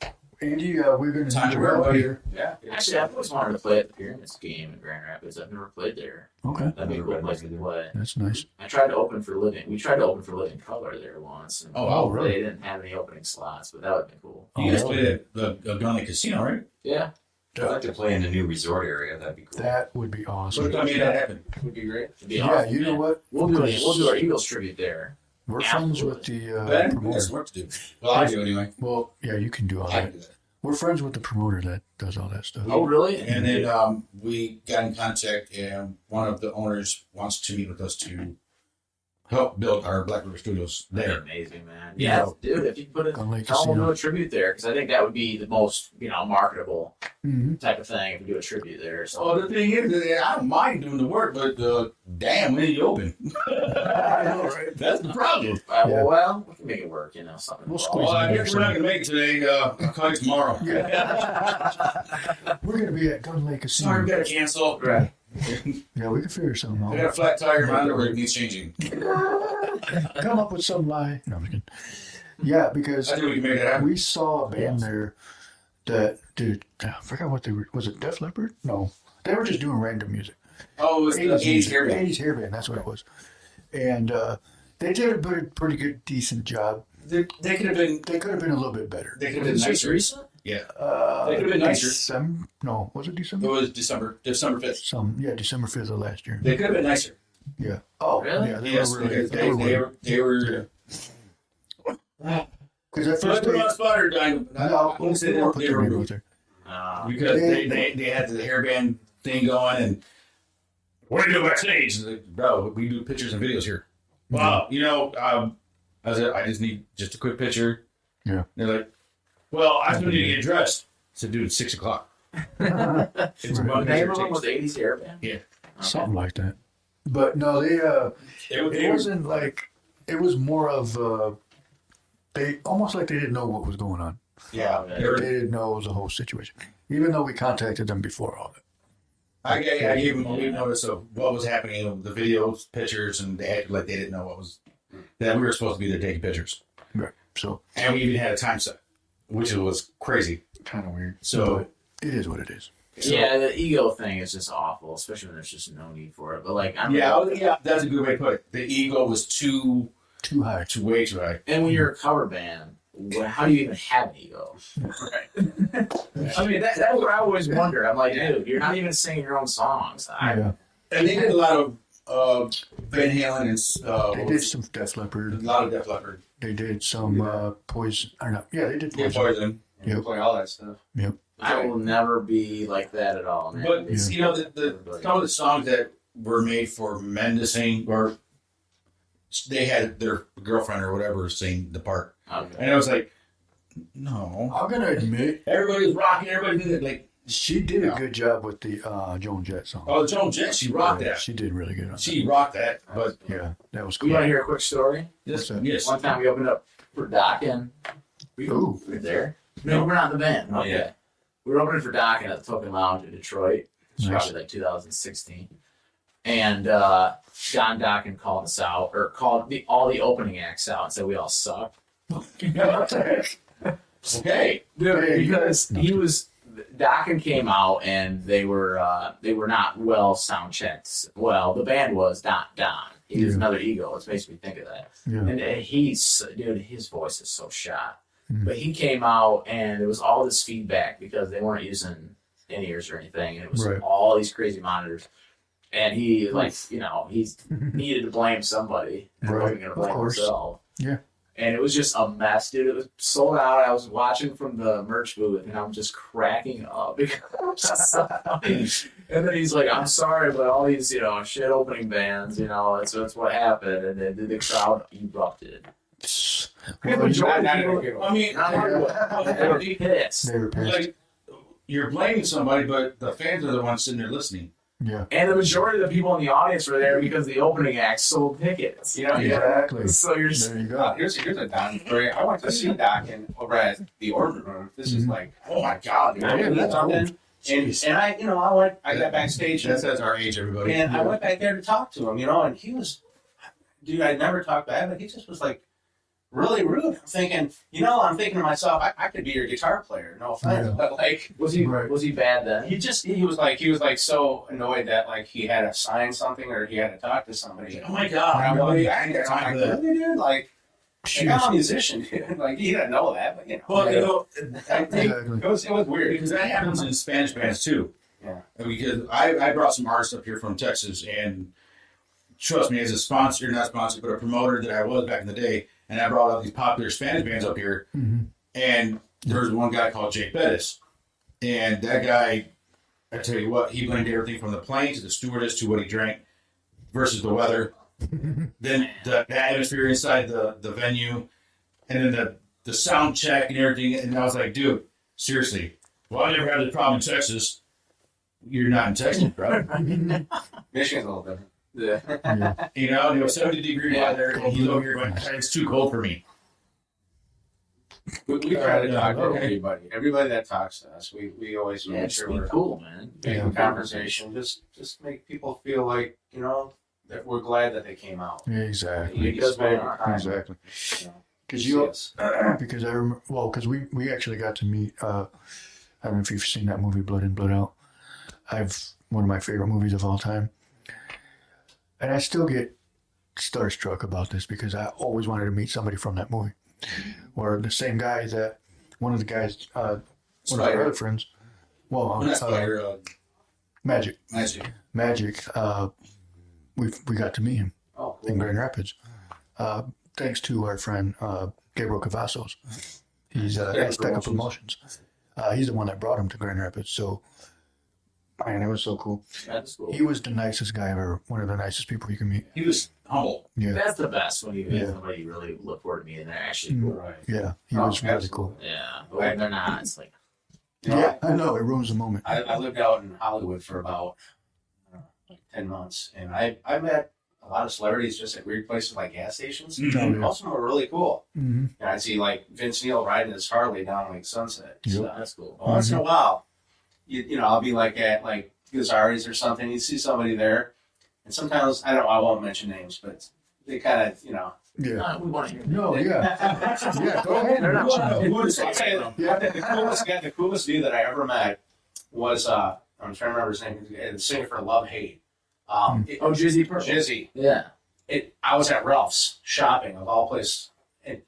Andy, we're going Time to to need work, you buddy. here. Yeah. Actually, I've always wanted to play at the Pyramids game in Grand Rapids. I've never played there. Okay, That'd be a cool place to play. that's nice. I tried to open for Living. We tried to open for Living Color there once. And Oh, wow, really? They didn't have any opening slots, but that would have been cool. You guys Oh, played at the Gunley Casino, right? Yeah. I'd like to play in the new resort area. That'd be cool. That would be awesome. What time made that happen? Would be great. It'd be Yeah, awesome, you know man. what? We'll do our Eagles tribute there. We're friends with the Ben, promoter. there's work to do. Well, I do anyway. Well, yeah, you can do all I that. can do that. We're friends with the promoter that does all that stuff. Oh, really? And then we got in contact, and one of the owners wants to meet with us to help build our Black River Studios That'd there. be amazing, man. Yeah, dude, if you put it, Gun Lake tell them we'll Casino. do a tribute there, because I think that would be the most, marketable Mm-hmm. type of thing if we do a tribute there. So Well, the thing is, that I don't mind doing the work, but damn, when you open? I know, right? That's the problem. Yeah. well, we can make it work, something. We'll involved. squeeze Well, I it in guess we're not going to make it today. I'll call you tomorrow. We're going to be at Gun Lake Sorry, we Casino. got to cancel. Right. Yeah, we can figure something I got a out. flat tire. My underwear needs changing. Come up with some lie. No, I'm just kidding. Yeah, because I think we can make it happen. we saw a band there that did, I forgot what they were, was it Def Leppard? No. They were just doing random music. Oh, it's the 80s music. hair band. 80s hair band, that's what it was. And they did a pretty good, decent job. They could have been. They could have been a little bit better. They could have Was been it just nicer. recent? Yeah, They could have been nicer. December? No, was it it December? was December 5th. December 5th of last year. They could have been nicer. Yeah. Oh, Really? yeah. They Yes, were really, because they were. Because at Did I first put they, them on the spot or did I? no, I wouldn't say we they won't were, put they their were name out rude. there. Because they had the hairband thing going and what do you do backstage? Like, bro, we do pictures and videos here. Wow, I said I just need just a quick picture. Yeah. They're like, well, I still need to get dressed. I said, dude, it's 6 o'clock. It's The about name of picture them was takes. 80s hair band? Yeah. Something like that. But no, it wasn't like, it was more of, they almost like they didn't know what was going on. Yeah. They didn't know it was a whole situation. Even though we contacted them before all that. I gave them a week notice of what was happening, the videos, pictures, and they acted like they didn't know that we were supposed to be there taking pictures. Right. So, And we even had a time set, which was crazy. kind of weird. So- But it is what it is. Yeah, the ego thing is just awful, especially when there's just no need for it. But like, I don't know. Yeah, that's a good way to put it. The ego was Too high. way too high. And when you're a cover band, how do you even have an ego? I mean, that's what I always wonder. I'm like, dude, you're not even singing your own songs. Yeah. And they did a lot of Van Halen They and did some Def a Leppard. lot of Def Leppard. They did some Poison. Or not. Yeah, they did Yeah, Poison. Poison. You play all that stuff. Yep. I will never be like that at all, man. But It's- some of the songs that were made for men to sing, or they had their girlfriend or whatever sing the part, Okay. and I was like, no. I'm going to admit, Everybody was rocking. Everybody did it. Like, she did a good job with the Joan Jett song. oh, Joan Jett, she rocked Yeah, that. She did really good on that. She rocked that. But Yeah, that was You cool. want to hear a quick story? What's that? yes, One time we opened up for Dokken. Ooh. We were there. No, we're not in the band. Oh, Okay. yeah. We were opening for Dokken at the Token Lounge in Detroit. It's Nice. probably like 2016. And John Dokken called us out, or called all the opening acts out and said we all suck. okay. Dude, Hey, because no. he was Dokken came out and they were not well sound checked. Well, the band was not Don. He was Yeah. another ego. It makes me think of that. Yeah. And his voice is so shot. Mm. But he came out and there was all this feedback because they weren't using in-ears or anything. And it was Right. all these crazy monitors. And he he needed to blame somebody. And Right. wasn't gonna Of blame course. himself. Yeah. And it was just a mess, dude. It was sold out. I was watching from the merch booth, and I'm just cracking up because it was just so funny. And then he's like, "I'm sorry, but all these, shit opening bands, that's what happened." And then the crowd erupted. Well, I mean, They were pissed. they were pissed. like, you're blaming somebody, but the fans are the ones sitting there listening. Yeah. And the majority of the people in the audience were there because the opening act sold tickets. You know, Exactly. So you're just There you go. Here's a Doc story. I went to see Doc over at the Orbit Room. This is like, oh my God, dude. Yeah, that's something. And I got backstage. That's our age, everybody. And I went back there to talk to him, and he was, dude, I never talked bad, but he just was like really rude. I'm thinking to myself, I could be your guitar player, no offense, Yeah. but like, was he bad then? he was like so annoyed that like he had to sign something or he had to talk to somebody. Oh my God. And I'm like, I ain't got Time time for for that. that, dude. Like, I'm a musician, dude. Like, he didn't know that, but Well, I think Exactly. it was weird because that happens in Spanish bands too. Yeah. Because I brought some artists up here from Texas, and trust me, as a sponsor, not sponsor, but a promoter that I was back in the day, and I brought all these popular Spanish bands up here, and there was one guy called Jake Bettis, and that guy, I tell you what, he blamed everything from the plane to the stewardess to what he drank versus the weather, then the atmosphere inside the venue, and then the sound check and everything, and I was like, dude, seriously, well, I never had this problem in Texas. You're not in Texas, bro. Michigan's a little different. Yeah. It was 70 degree weather, and he's over here going, it's too cold for me. We try to talk to okay. everybody. Everybody that talks to us, we always Yeah, make just sure be we're cool, man. making conversation. Just make people feel like, that we're glad that they came out. Yeah, exactly. You just spend time. Exactly. You know, Because see us. because I remember, because we actually got to meet. I don't know if you've seen that movie, Blood In, Blood Out. One of my favorite movies of all time, and I still get starstruck about this because I always wanted to meet somebody from that movie, or the same guy that one of the guys, one of our other friends, Not Spider, Magic, Magic. we got to meet him Oh, in Grand Rapids, thanks to our friend Gabriel Cavazos. He's Azteca Promotions. He's the one that brought him to Grand Rapids. So, man, it was so cool. That's cool. He was the nicest guy ever. One of the nicest people you can meet. He was humble. Yeah, That's the best when you meet Yeah. somebody you really look forward to meeting. They're actually cool. right. yeah, he Oh, was really absolutely. cool. Yeah, but when they're not, it's like, Yeah, I know, it ruins the moment. I lived out in Hollywood for about 10 months, and I met a lot of celebrities just at weird places like gas stations. Oh, yeah. Most of them were really cool. Mm-hmm. And I'd see like Vince Neil riding his Harley down like Sunset. Yep. So, that's cool. once in a while, I'll be like at like Gazzari's or something. You see somebody there, and sometimes I won't mention names, but they kind of Yeah. We want to hear. No, yeah. Yeah, go ahead. They're not I'll tell you, the coolest dude that I ever met was I'm trying to remember his name. The singer for Love Hate. Jizzy Purple. Jizzy. Yeah. I was at Ralph's shopping of all places, and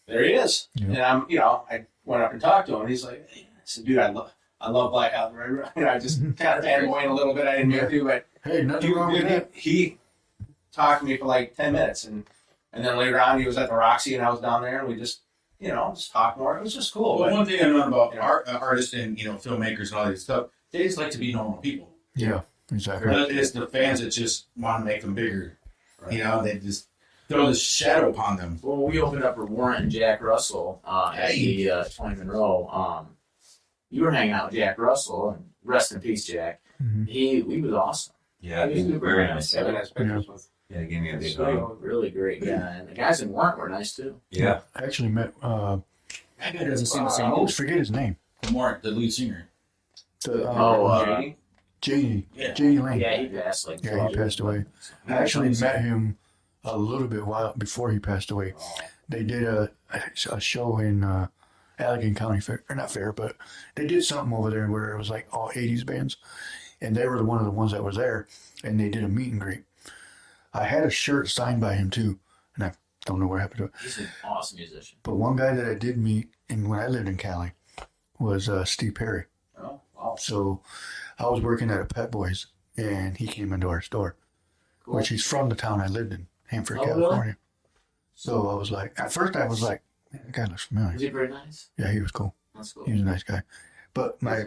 there he is. Yeah. And I went up and talked to him, and he's like, I said, dude, I love Blackout. I just kind of fanboying a little bit. I didn't mean to, but Hey, nothing wrong with that. he talked to me for like 10 minutes, and then later on he was at the Roxy, and I was down there, and we just talked more. It was just cool. Well, but- one thing I know about artists and filmmakers and all this stuff, they just like to be normal people. Yeah, exactly. But it's the fans that just want to make them bigger. Right. They just throw this shadow upon them. Well, we opened up for Warren and Jack Russell at the 20 Monroe. You were hanging out with Jack Russell, and rest in peace, Jack. Mhm. He was awesome. Yeah, He was very nice. Seven has pictures with. Yeah, give me a big So, hug. really great guy. And the guys in Warren were nice too. Yeah. I actually met, That guy doesn't seem the I same. always forget his name. Mark, the lead singer. Janie. Yeah. Janie Lane. Yeah, he passed like. Yeah, 12 he passed years away. I actually met him a little bit while before he passed away. They did a show in Allegheny County Fair, or not fair, but they did something over there where it was like all 80s bands, and they were one of the ones that was there, and they did a meet and greet. I had a shirt signed by him too, and I don't know what happened to it. He's an awesome musician. But one guy that I did meet, and when I lived in Cali, was Steve Perry. Oh, wow. So I was working at a Pet Boys, and he came into our store, Cool. which he's from the town I lived in, Hanford, Oh, really? California. So I was like, at first I was like, man, that guy looks familiar. Was he very nice? Yeah, he was cool. That's cool. He was a nice guy. But my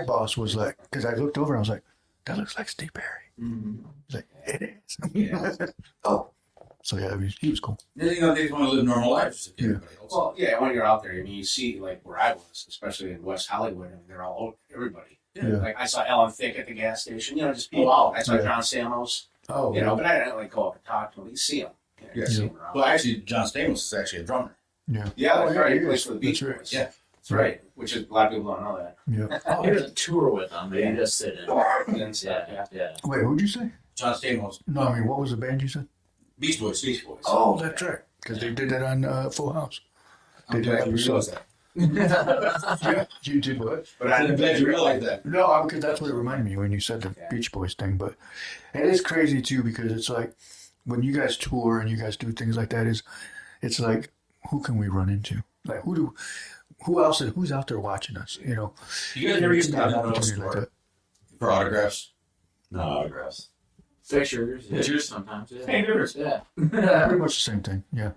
boss was like, because I looked over and I was like, that looks like Steve Perry. Mm-hmm. He's like, it is. Yeah. Oh. So yeah, he was cool. They just want to live normal lives just like Yeah. everybody else. Well, yeah, when you're out there, you see like where I was, especially in West Hollywood, they're all everybody. Yeah. Like I saw Ellen Thick at the gas station. You know, just people. Wow. I saw Yeah. John Stamos. Oh, You know, but I didn't like go up and talk to him. You see him. You see him around. Well, actually, John Stamos is actually a drummer. yeah. Yeah, that's right. He he plays is. for the Beach That's right. Boys. Yeah. That's right. Which is, a lot of people don't know that. Yeah. He doesn't tour with them, but he just sit in. And stuff, Yeah, yeah. Wait, who'd you say? John Stamos, No, I mean, what was the band you said? Beach Boys. Beach Boys. Oh, that's right. Because they did that on Full House. I'm glad you realized that. Yeah, you did what? But I'm glad you realized that. No, because that's what it reminded me when you said the Beach Boys thing. But it is crazy too because it's like when you guys tour and you guys do things like that, it's like who can we run into? Like who else? Who's out there watching us? You know, You guys never used to have one of those opportunity like that. for autographs. No autographs. Pictures. Yeah. Pictures? Sometimes. Yeah. Hey, difference. Yeah. Pretty much the same thing. Yeah.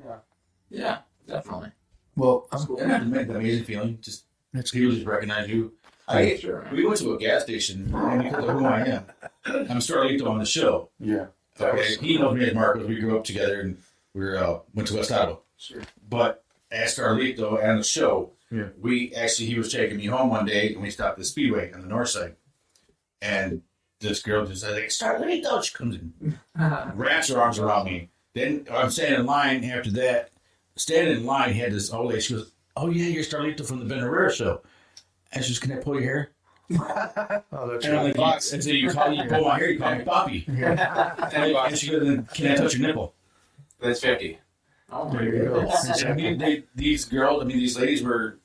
Yeah. Definitely. Well, Isn't that an amazing feeling? Just it's people just recognize you. We went to a gas station, and because of who I am, I'm Starlito on the show. yeah. Okay, he knows me as Marcos. We grew up together, and we went to West Idaho. Sure. But as Starlito and the show, Yeah. he was taking me home one day, and we stopped at the Speedway on the north side, and this girl just said, like, Starlito, she comes in, wraps her arms around me. Then I'm standing in line after that. Standing in line, he had this old lady. She goes, "Oh yeah, you're Starlito from the Ben Herrera Show." And she goes, "Can I pull your hair?" Oh, that's And I'm right. like, and so you pull my hair, you call me Poppy. And she goes, "Then can I touch your nipple?" That's 50. Oh my There you go. goodness. I mean, these girls, these ladies were.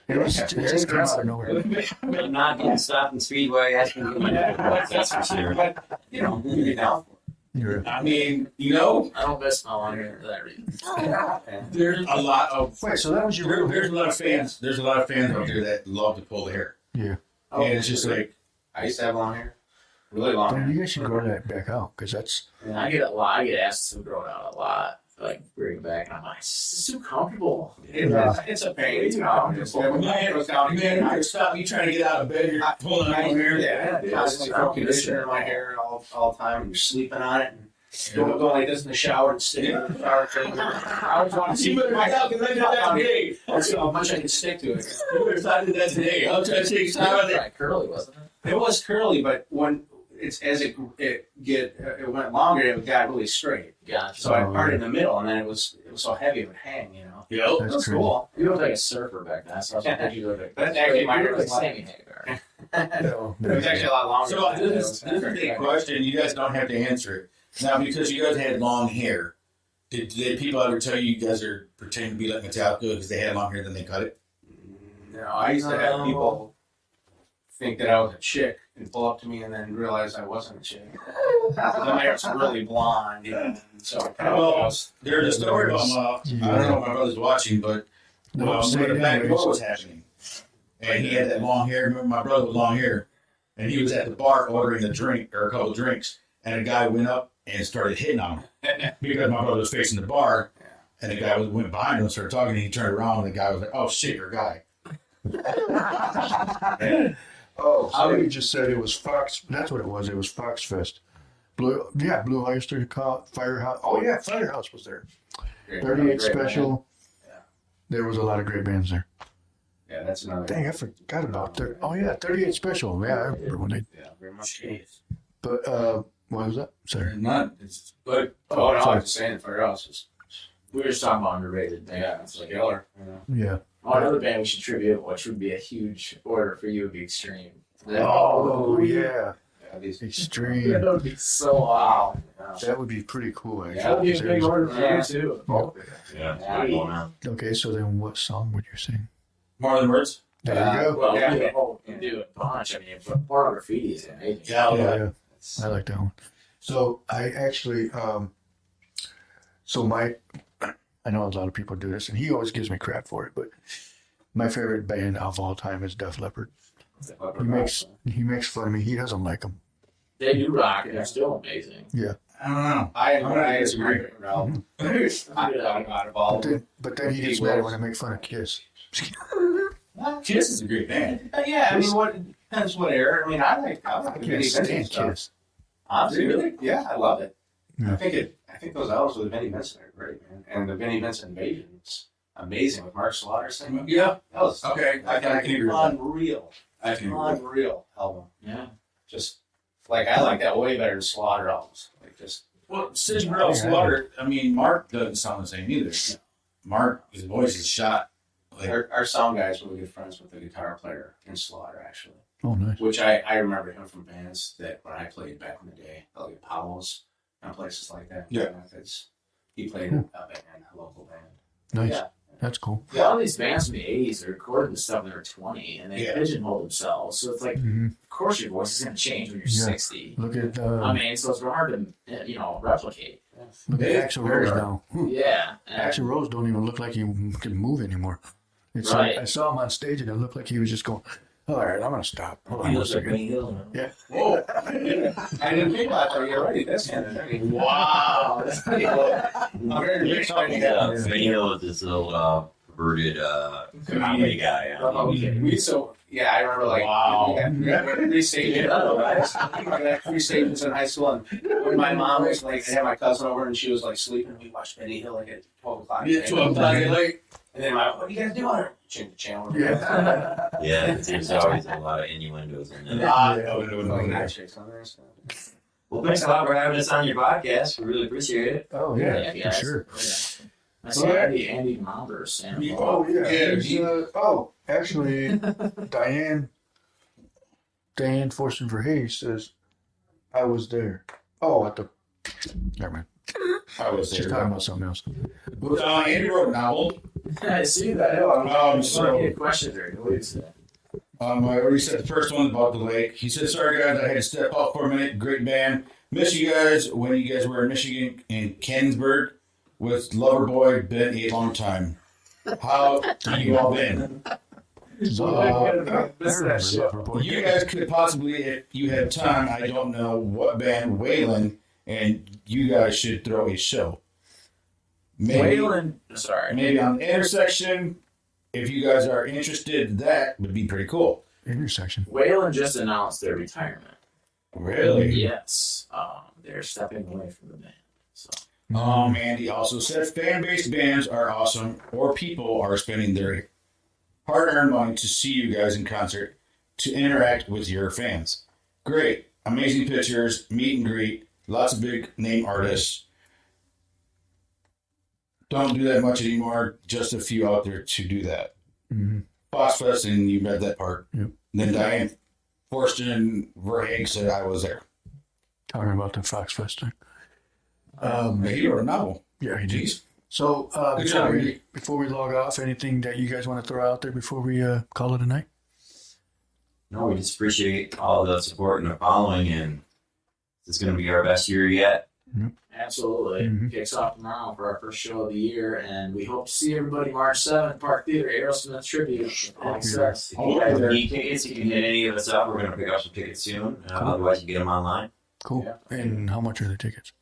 It was just it came out of nowhere. I'm not getting stopped in Speedway asking to get my autograph, that's for sure. But, you know, you get down for You're, I mean, you know, I don't miss my long hair for that reason. it. there's a lot of wait, so that was your real there's hair? a lot of fans. There's a lot of fans out there that love to pull the hair, Yeah. Oh, and it's just like I used to have long hair. Really long Then hair. you guys should grow that back out because that's I get a lot. I get asked to grow it out a lot. Like bring it back, and I'm like, it's too comfortable. It's a pain. It's comfortable. When my hair goes down man, again, I stop you trying to get out of bed. You're pulling on your hair. Yeah, constantly put conditioner in my hair all the time. And you're sleeping on it. And going like this in the shower and sitting in the shower. I was want to see what my How can I do that today? Let's see how much I can stick to it. You decided that today. I'll try to take some out of it. Right, curly, wasn't it? It was curly, but when it's as it went longer, it got really straight. Gotcha. So I parted in the middle, and then it was so heavy it would hang. You know, Yep. That's that's crazy. cool. You look like a surfer back then. So I was like, you look like That's actually my hair. like Sammy Hagar. It was actually a lot longer. So than that. this is a question. You guys don't have to answer it now because you guys had long hair. Did people ever tell you guys are pretending to be like Metallica because they had long hair, then they cut it? No, I used to have people think that I was a chick and pull up to me and then realize I wasn't a chick. The hair's really blonde, you know. And so Well, there's a story about I don't know if my brother's watching, but No, say when the it Back anyways. Door was happening, and he had that long hair. Remember, my brother with long hair, and he was at the bar ordering a drink or a couple of drinks, and a guy went up and started hitting on him because my brother was facing the bar, and the guy went behind him and started talking, and he turned around, and the guy was like, "Oh shit, you're a guy." Oh, so you just said it was Fox. That's what it was. It was Fox Fest. Blue Oyster Cult, Firehouse. Oh yeah, Firehouse was there. 38 Special. Yeah. There was a lot of great bands there. Yeah, that's another. Dang, I forgot about that. Oh yeah, 38 Special. Yeah, I remember when they. Yeah, very much. But what was that? Sorry. Not it's But no, I was just saying Firehouse was. We were just talking about underrated things. Yeah, it's like killer. You know. Yeah. Oh, another band we should tribute, which would be a huge order for you, would be Extreme. Oh yeah, Yeah, these. Extreme. That would be so wow. That would be pretty cool. Actually. That would be a big order for Yeah. you too. Yeah, it's good going on. Okay, so then what song would you sing? more than words. There you go. Well, Yeah. you do a bunch. I mean, but Porno Graffiti is amazing. Yeah, Yeah, I like that one. So I actually, I know a lot of people do this, and he always gives me crap for it, but my favorite band of all time is Def Leppard. He makes fun of me. He doesn't like them. They do rock, and they're still amazing. I don't know. I disagree with Ralph. Out of all. But then he gets mad when I make fun of Kiss. Kiss is a great band. Yeah, I mean, what depends what era. I mean, I like I the can't Vinny stand Vincent stuff. Kiss. Honestly, really? Yeah, I love it. Yeah. I think those albums with Vinny Vincent are great, man. And the Vinny Vincent Invasion's amazing with Mark Slaughter singing. Yeah. That was Okay, I can agree with that. unreal. That's an unreal album. Yeah. Just like I like that way better than Slaughter albums. Like just Well, Sid Burrell, Slaughter. I mean, Mark doesn't sound the same either. Mark, his voice is shot. Like, our sound guy's really good friends with the guitar player in Slaughter, actually. Oh, nice. Which I remember him from bands that when I played back in the day, like Apollos and places like that. Yeah. He played in a local band. Nice. Yeah. That's cool. A lot of these bands from the 80s, they're recording this stuff when they're 20 and they Yeah. pigeonhole themselves. So it's like, Mhm. of course your voice is going to change when you're Yeah. 60. Look at I mean, so it's hard to, replicate. look at Yeah, Axl very Rose hard. now. Yeah. Axl Rose don't even look like he can move anymore. It's Right. like I saw him on stage and it looked like he was just going, all right, I'm gonna stop. Hold on He one looks like second. Benny Hill. Yeah. Whoa! I didn't think about that. You're right. That's wow. That's pretty cool. I'm very excited. Yeah, Benny Hill is this little perverted comedy guy. I remember like we had 3 stages. We had 3 stages in high school, and when my mom was like, I had my cousin over, and she was like sleeping. We watched Benny Hill like at 12 o'clock. Yeah, 12 o'clock at night. And then what are you guys doing? Change the channel. Yeah. Yeah, there's always a lot of innuendos in there. Hot chicks on there. So. Well, thanks a lot for having us on your podcast. We really appreciate it. Oh yeah, for guys. sure. Yeah. I see Andy Maunder. Oh yeah. Yeah, He's, actually, Diane Forstner Verhey says, I was there. Oh, at the. Never mind. I was She's there. talking about something else. Andy wrote a novel. I see that. So, Question there. What is that? I already said the first one about the lake. He said, sorry guys, I had to step out for a minute. Great band. Miss you guys when you guys were in Michigan in Kensburg with Loverboy. Been a long time. How have you all been? You guys could possibly, if you had time, I don't know what band, Waylon, and you guys should throw a show. Maybe on the intersection. If you guys are interested, that would be pretty cool. Intersection. Waylon just announced their retirement. Really? Yes. They're stepping away from the band. So. Andy also said fan-based bands are awesome, or people are spending their hard-earned money to see you guys in concert to interact with your fans. Great. Amazing pictures, meet and greet, lots of big-name artists. Don't do that much anymore, just a few out there to do that. Mm-hmm. Foxfest, and you read that part. Yep. Then Diane Forstner Verhey said I was there. Talking about the Fox Fest thing. He wrote a novel. Yeah, he did. Jeez. So Good job, before we log off, anything that you guys want to throw out there before we call it a night? No, we just appreciate all the support and the following, and this is going to be our best year yet. Absolutely. Mhm. Kicks off tomorrow for our first show of the year, and we hope to see everybody March 7th, Park Theater, Aerosmith Tribute. Thanks, Yes. If you guys need tickets, you can hit any of us up. We're going to pick up some tickets soon. Otherwise, you get them online. Cool. Yeah. And how much are the tickets?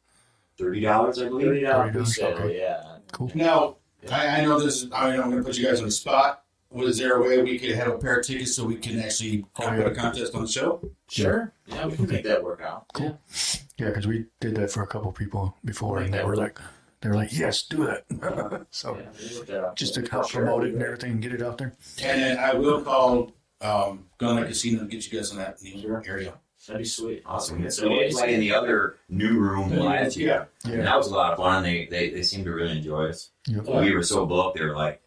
$30, I believe. $30 $30, sale, okay. yeah. Cool. Now, I know this. I'm going to put you guys on the spot. Was there a way we could have a pair of tickets so we can actually put a contest on the show? Sure. Yeah, we can make that work out. Cool. Yeah, because we did that for a couple people before, and they were like, yes, do that. So Yeah, we worked that out. just to help promote it and everything and get it out there. And then I will call Gunlight Casino to get you guys in that new area. That'd be sweet. Awesome. So we played in the other new room last year. Yeah. And that was a lot of fun. They seemed to really enjoy us. Yep. We were so booked. They were like,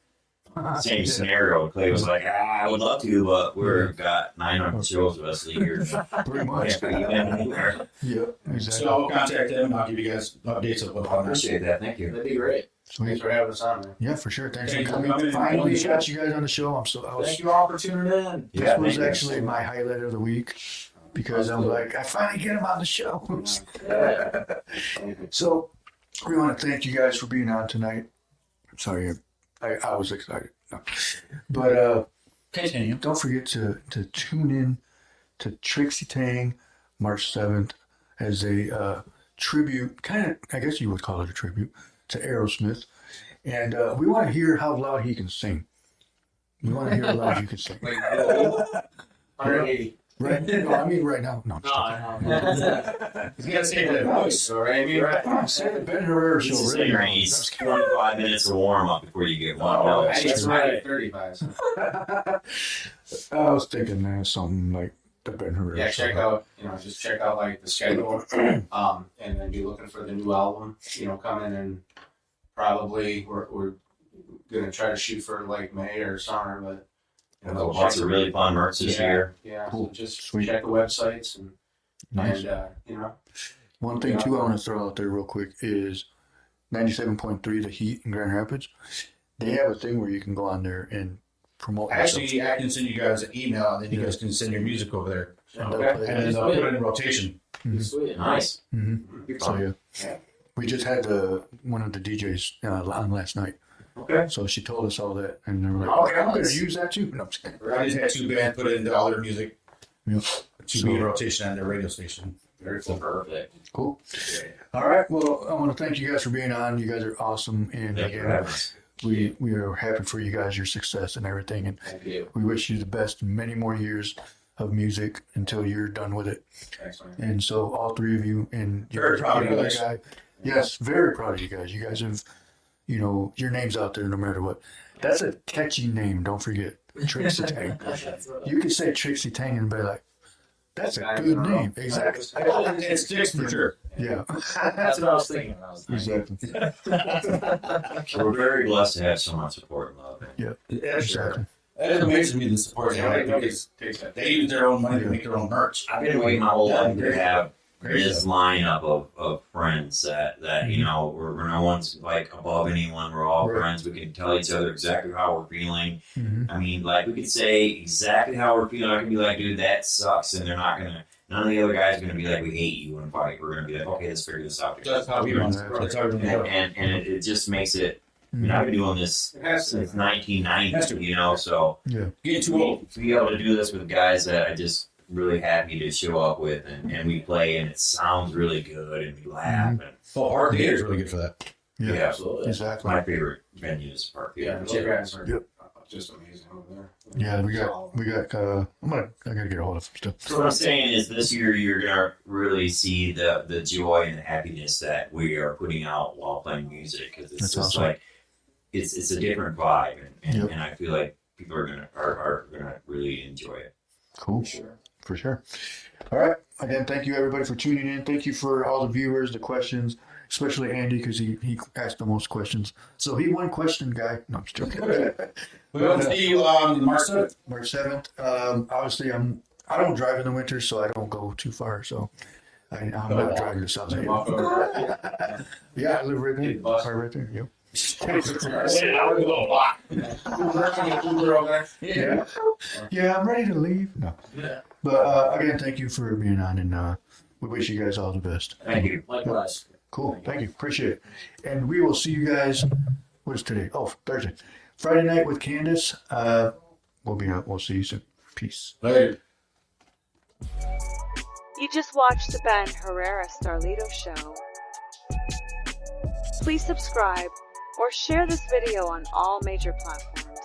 same scenario. Clay was like, I would love to, but we've got 900 shows with us a year. Pretty much. I Yeah, exactly. So I'll contact them. I'll give you guys updates of what's on there. appreciate that. Thank you. That'd be great. Thanks Sweet. for having us on, man. Yeah, for sure. Thanks for Thanks for coming. coming. Finally got you guys on the show. Thank you all for tuning in. This Yeah, was thank you. actually my highlight of the week because I'm like, I finally get him on the show. Yeah. So we want to thank you guys for being on tonight. I'm sorry, I was excited. No. But Continue. don't forget to tune in to Trixie Tang March 7th as a tribute, kind of, I guess you would call it a tribute, to Aerosmith. And we want to hear how loud he can sing. We want to hear how loud you can sing. 180. Right? No, I mean right now. No. No, no. He's got to say that voice. All right, me, right? I'm saying the Ben Herrera Show. He's Really saying he's 25 minutes of warm up before you get one. Oh, No, I need that's some right. 35. So. I was thinking something like the Ben Herrera Yeah, Show. check out, just check out like the schedule, and then be looking for the new album, coming, and probably we're gonna try to shoot for like May or summer, but lots of really fun merch this year. Yeah, Cool. so just Sweet. check the websites Nice. and One thing too I want to throw out there real quick is 97.3 The Heat in Grand Rapids. They have a thing where you can go on there and promote yourself. Actually, I can send you guys an email, and then you guys can send your music over there, And they'll Okay. play and then it. they'll put it in rotation. Sweet. Nice. So yeah. We just had one of the DJs on last night. Okay. So she told us all that, and they were like, Oh, "Okay, I'm going nice. to use that too." No, I'm just kidding. I just had 2 bands put into all their music Yep. to be in rotation on their radio station. very cool. Perfect. Cool. All right. Well, I want to thank you guys for being on. You guys are awesome, and Thank you for again, having us. we are happy for you guys, your success and everything, and Thank you. we wish you the best in many more years of music until you're done with it. Thanks, man. And so, all three of you and Very proud of you guys. guy, yes, very proud of you guys. You guys have, your name's out there no matter what. That's a catchy name. Don't forget Trixie Tang. You can say Trixie Tang and be like, "That's a good name." Exactly. It sticks for sure. Yeah. That's what I was thinking. Exactly. We're very blessed to have so much support and love. Yeah. Yeah, sure. Exactly. It amazes me the support they have Nobody because takes that. they use their own money to make their own merch. I've been waiting my whole life to have this lineup of friends that we're no one's like above anyone. We're all Right. friends. We can tell each other exactly how we're feeling. Mhm. I mean, like we could say exactly how we're feeling. I can be like, dude, that sucks, and they're not gonna. None of the other guys are gonna be like, we hate you in a fight. We're gonna be like, okay, let's figure this out. That's how we run. That's how we And, run. and it just makes it. I mean, I've been doing this It has to. since 1990. So Yeah. Getting too old. to be able to do this with guys that I just really happy to show up with, and we play, and it sounds really good, and we laugh. And Well, Park Theater is really good for that. Yeah. yeah, absolutely. Exactly. My favorite venue is Park Yeah, Theater. the guys are Yep. just amazing over there. Yeah, we got. I gotta get a hold of some stuff. So what I'm saying is, this year you're gonna really see the joy and the happiness that we are putting out while playing music, because it's That's just awesome. like it's a different vibe, and, Yep. and I feel like people are gonna really enjoy it. Cool. For sure. All right. Again, thank you everybody for tuning in. Thank you for all the viewers, the questions, especially Andy because he asked the most questions. So he won question guy. No, I'm just joking. We want to see you March 7th. March 7th. Obviously, I don't drive in the winter, so I don't go too far. So I'm not driving to South Haven. Walk over. Yeah, I live right there. Big bus. Car right there. Yep. Uber over there. Yeah. Yeah, I'm ready to leave. No. Yeah. But again, thank you for being on, and we wish you guys all the best. Thank you. Likewise. Cool. Thank you. Appreciate it. And we will see you guys. What is today? Oh, Thursday. Friday night with Candace. We'll be out. We'll see you soon. Peace. Later. You just watched the Ben Herrera Starlito Show. Please subscribe or share this video on all major platforms.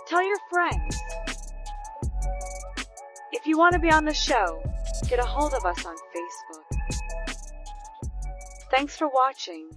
Tell your friends. If you want to be on the show, get a hold of us on Facebook. Thanks for watching.